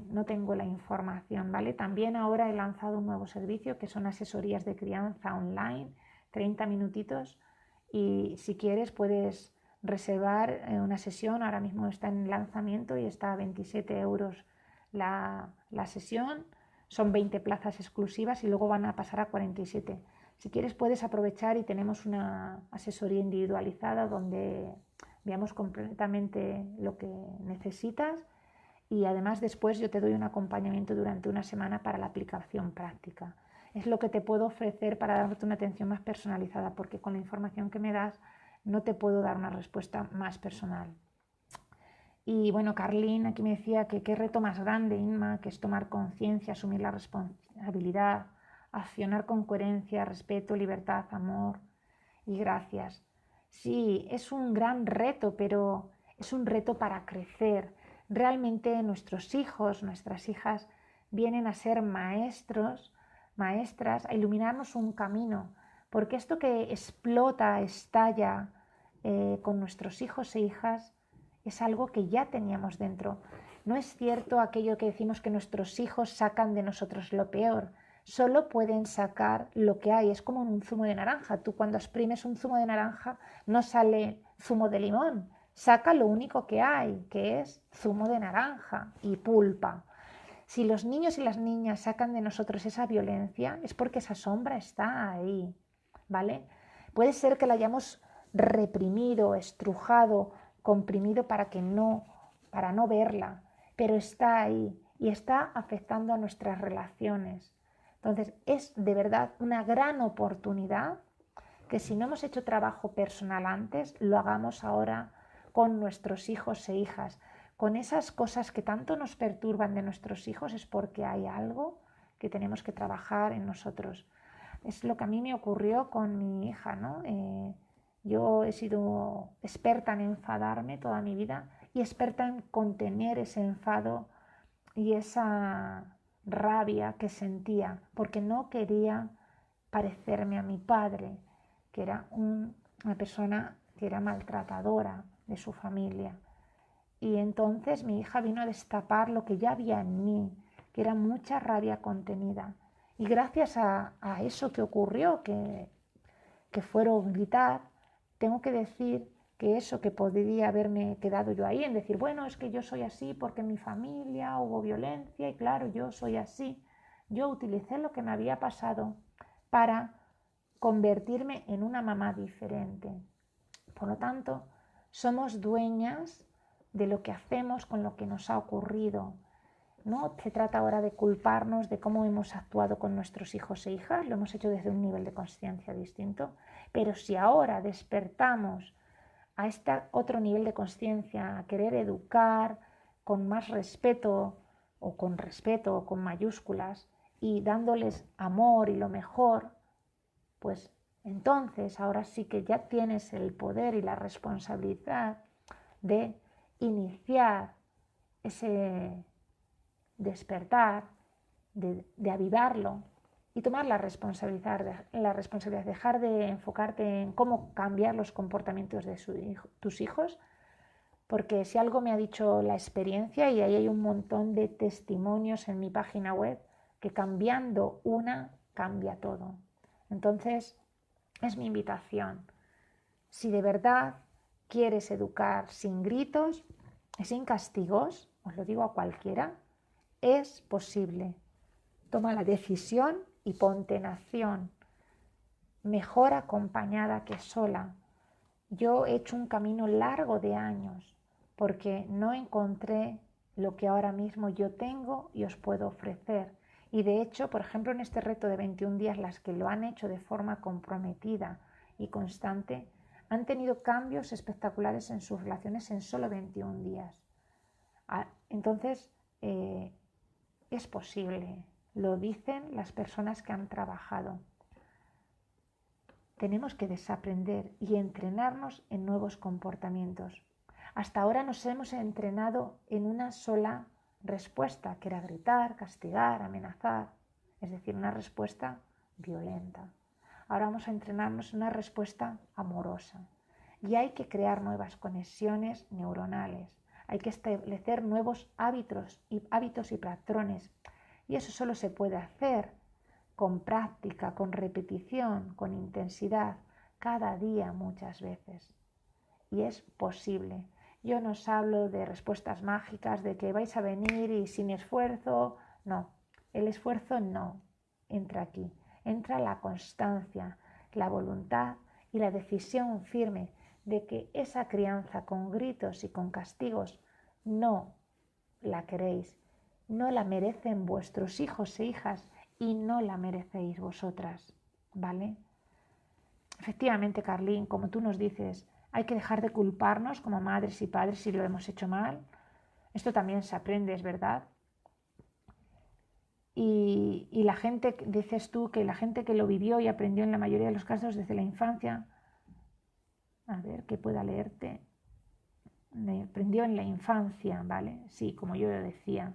no tengo la información, ¿vale? También ahora he lanzado un nuevo servicio que son asesorías de crianza online, 30 minutitos, y si quieres puedes reservar una sesión. Ahora mismo está en lanzamiento y está a 27 euros la sesión. Son 20 plazas exclusivas y luego van a pasar a 47. Si quieres puedes aprovechar y tenemos una asesoría individualizada donde veamos completamente lo que necesitas y además después yo te doy un acompañamiento durante una semana para la aplicación práctica. Es lo que te puedo ofrecer para darte una atención más personalizada, porque con la información que me das no te puedo dar una respuesta más personal. Y bueno, Carlín aquí me decía que qué reto más grande, Inma, que es tomar conciencia, asumir la responsabilidad, accionar con coherencia, respeto, libertad, amor y gracias. Sí, es un gran reto, pero es un reto para crecer. Realmente nuestros hijos, nuestras hijas vienen a ser maestros, maestras, a iluminarnos un camino, porque esto que explota, estalla con nuestros hijos e hijas es algo que ya teníamos dentro. No es cierto aquello que decimos que nuestros hijos sacan de nosotros lo peor. Solo pueden sacar lo que hay. Es como un zumo de naranja. Tú cuando exprimes un zumo de naranja no sale zumo de limón. Saca lo único que hay, que es zumo de naranja y pulpa. Si los niños y las niñas sacan de nosotros esa violencia, es porque esa sombra está ahí, ¿vale? Puede ser que la hayamos reprimido, estrujado, comprimido para no verla, pero está ahí y está afectando a nuestras relaciones. Entonces es de verdad una gran oportunidad que si no hemos hecho trabajo personal antes, lo hagamos ahora con nuestros hijos e hijas. Con esas cosas que tanto nos perturban de nuestros hijos es porque hay algo que tenemos que trabajar en nosotros. Es lo que a mí me ocurrió con mi hija, ¿no? Yo he sido experta en enfadarme toda mi vida y experta en contener ese enfado y esa rabia que sentía porque no quería parecerme a mi padre, que era una persona que era maltratadora de su familia. Y entonces mi hija vino a destapar lo que ya había en mí, que era mucha rabia contenida. Y gracias a eso que ocurrió, que fueron gritar, tengo que decir que eso que podría haberme quedado yo ahí, en decir, bueno, es que yo soy así porque en mi familia hubo violencia y claro, yo soy así. Yo utilicé lo que me había pasado para convertirme en una mamá diferente. Por lo tanto, somos dueñas de lo que hacemos con lo que nos ha ocurrido. No se trata ahora de culparnos de cómo hemos actuado con nuestros hijos e hijas, lo hemos hecho desde un nivel de conciencia distinto, pero si ahora despertamos a este otro nivel de conciencia, a querer educar con más respeto o con mayúsculas y dándoles amor y lo mejor, pues entonces ahora sí que ya tienes el poder y la responsabilidad de iniciar ese despertar, de avivarlo y tomar la responsabilidad, dejar de enfocarte en cómo cambiar los comportamientos de tus hijos, porque si algo me ha dicho la experiencia, y ahí hay un montón de testimonios en mi página web, que cambiando una cambia todo. Entonces, es mi invitación. Si de verdad quieres educar sin gritos y sin castigos, os lo digo a cualquiera, es posible. Toma la decisión y ponte en acción. Mejor acompañada que sola. Yo he hecho un camino largo de años porque no encontré lo que ahora mismo yo tengo y os puedo ofrecer. Y de hecho, por ejemplo, en este reto de 21 días, las que lo han hecho de forma comprometida y constante, han tenido cambios espectaculares en sus relaciones en solo 21 días. Entonces, es posible, lo dicen las personas que han trabajado. Tenemos que desaprender y entrenarnos en nuevos comportamientos. Hasta ahora nos hemos entrenado en una sola respuesta, que era gritar, castigar, amenazar, es decir, una respuesta violenta. Ahora vamos a entrenarnos en una respuesta amorosa y hay que crear nuevas conexiones neuronales, hay que establecer nuevos hábitos y patrones, y eso solo se puede hacer con práctica, con repetición, con intensidad, cada día muchas veces. Y es posible. Yo no os hablo de respuestas mágicas, de que vais a venir y sin esfuerzo. No, el esfuerzo no entra aquí. Entra la constancia, la voluntad y la decisión firme de que esa crianza con gritos y con castigos no la queréis, no la merecen vuestros hijos e hijas y no la merecéis vosotras, ¿vale? Efectivamente, Carlín, como tú nos dices, hay que dejar de culparnos como madres y padres si lo hemos hecho mal. Esto también se aprende, es verdad. Y la gente, dices tú, que la gente que lo vivió y aprendió en la mayoría de los casos desde la infancia, a ver, que pueda leerte, aprendió en la infancia, ¿vale? Sí, como yo decía.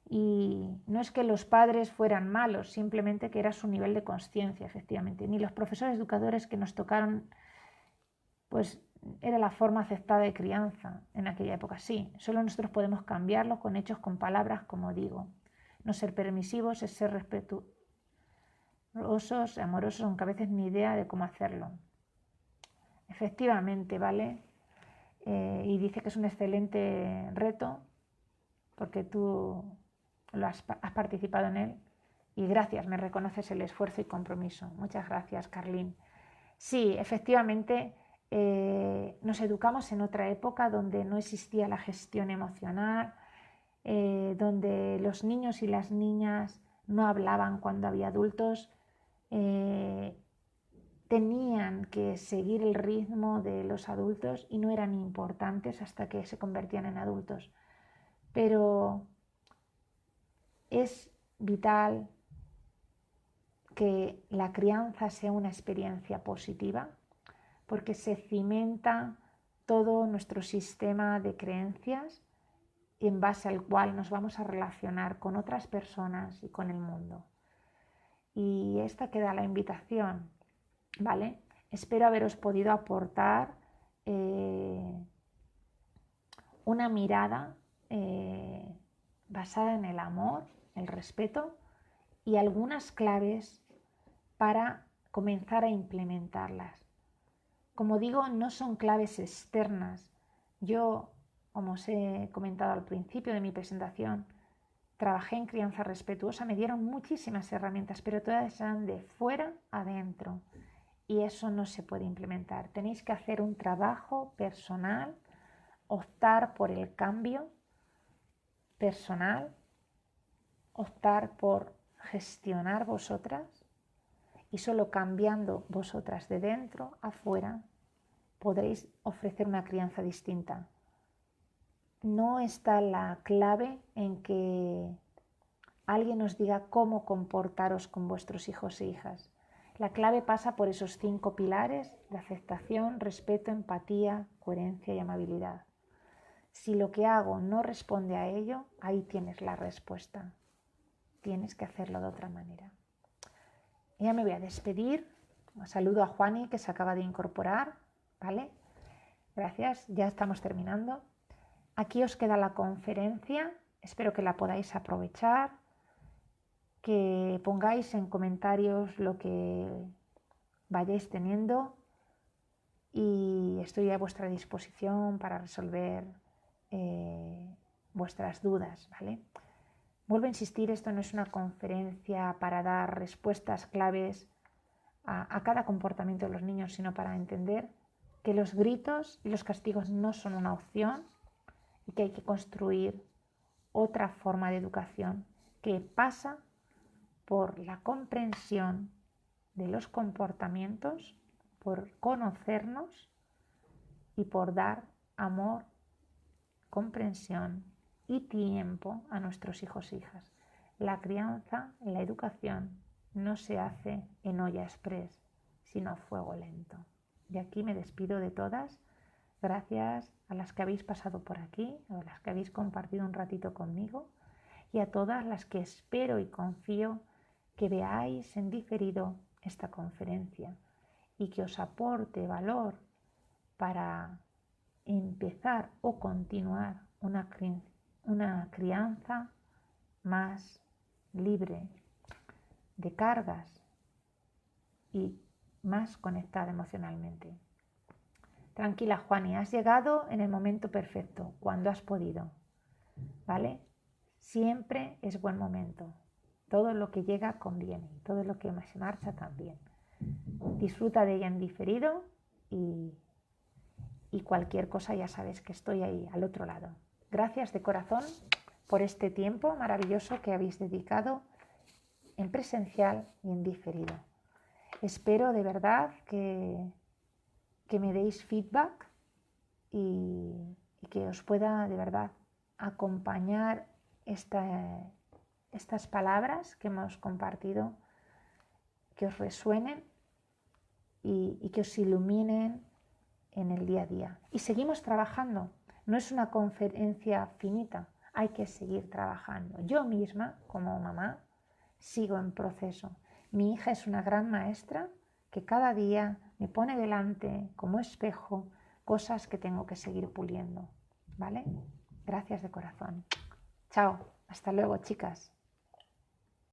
Y no es que los padres fueran malos, simplemente que era su nivel de conciencia, efectivamente. Ni los profesores educadores que nos tocaron, pues era la forma aceptada de crianza en aquella época. Sí, solo nosotros podemos cambiarlo con hechos, con palabras, como digo. No ser permisivos es ser respetuosos, amorosos, aunque a veces ni idea de cómo hacerlo. Efectivamente, ¿vale? Y dice que es un excelente reto porque tú has participado en él y gracias, me reconoces el esfuerzo y compromiso. Muchas gracias, Carlín. Sí, efectivamente, nos educamos en otra época donde no existía la gestión emocional, donde los niños y las niñas no hablaban cuando había adultos, tenían que seguir el ritmo de los adultos y no eran importantes hasta que se convertían en adultos. Pero es vital que la crianza sea una experiencia positiva porque se cimenta todo nuestro sistema de creencias en base al cual nos vamos a relacionar con otras personas y con el mundo. Y esta queda la invitación, ¿vale? Espero haberos podido aportar una mirada basada en el amor, el respeto y algunas claves para comenzar a implementarlas. Como digo, no son claves externas. Yo, como os he comentado al principio de mi presentación, trabajé en crianza respetuosa, me dieron muchísimas herramientas, pero todas eran de fuera adentro. Y eso no se puede implementar. Tenéis que hacer un trabajo personal, optar por el cambio personal, optar por gestionar vosotras y solo cambiando vosotras de dentro a fuera podréis ofrecer una crianza distinta. No está la clave en que alguien os diga cómo comportaros con vuestros hijos e hijas. La clave pasa por esos 5 pilares de aceptación, respeto, empatía, coherencia y amabilidad. Si lo que hago no responde a ello, ahí tienes la respuesta. Tienes que hacerlo de otra manera. Ya me voy a despedir. Saludo a Juani, que se acaba de incorporar, ¿vale? Gracias, ya estamos terminando. Aquí os queda la conferencia. Espero que la podáis aprovechar, que pongáis en comentarios lo que vayáis teniendo y estoy a vuestra disposición para resolver vuestras dudas, ¿vale? Vuelvo a insistir, esto no es una conferencia para dar respuestas claves a cada comportamiento de los niños, sino para entender que los gritos y los castigos no son una opción y que hay que construir otra forma de educación que pasa por la comprensión de los comportamientos, por conocernos y por dar amor, comprensión y tiempo a nuestros hijos e hijas. La crianza, la educación, no se hace en olla express, sino a fuego lento. Y aquí me despido de todas. Gracias a las que habéis pasado por aquí, a las que habéis compartido un ratito conmigo y a todas las que espero y confío que veáis en diferido esta conferencia y que os aporte valor para empezar o continuar una crianza más libre de cargas y más conectada emocionalmente. Tranquila, Juani, has llegado en el momento perfecto, cuando has podido, ¿vale? Siempre es buen momento. Todo lo que llega conviene, todo lo que se marcha también. Disfruta de ella en diferido y cualquier cosa ya sabes que estoy ahí al otro lado. Gracias de corazón por este tiempo maravilloso que habéis dedicado en presencial y en diferido. Espero de verdad que me deis feedback y que os pueda de verdad acompañar estas palabras que hemos compartido, que os resuenen y que os iluminen en el día a día. Y seguimos trabajando. No es una conferencia finita, hay que seguir trabajando. Yo misma, como mamá, sigo en proceso. Mi hija es una gran maestra que cada día me pone delante como espejo cosas que tengo que seguir puliendo, ¿vale? Gracias de corazón. Chao, hasta luego, chicas.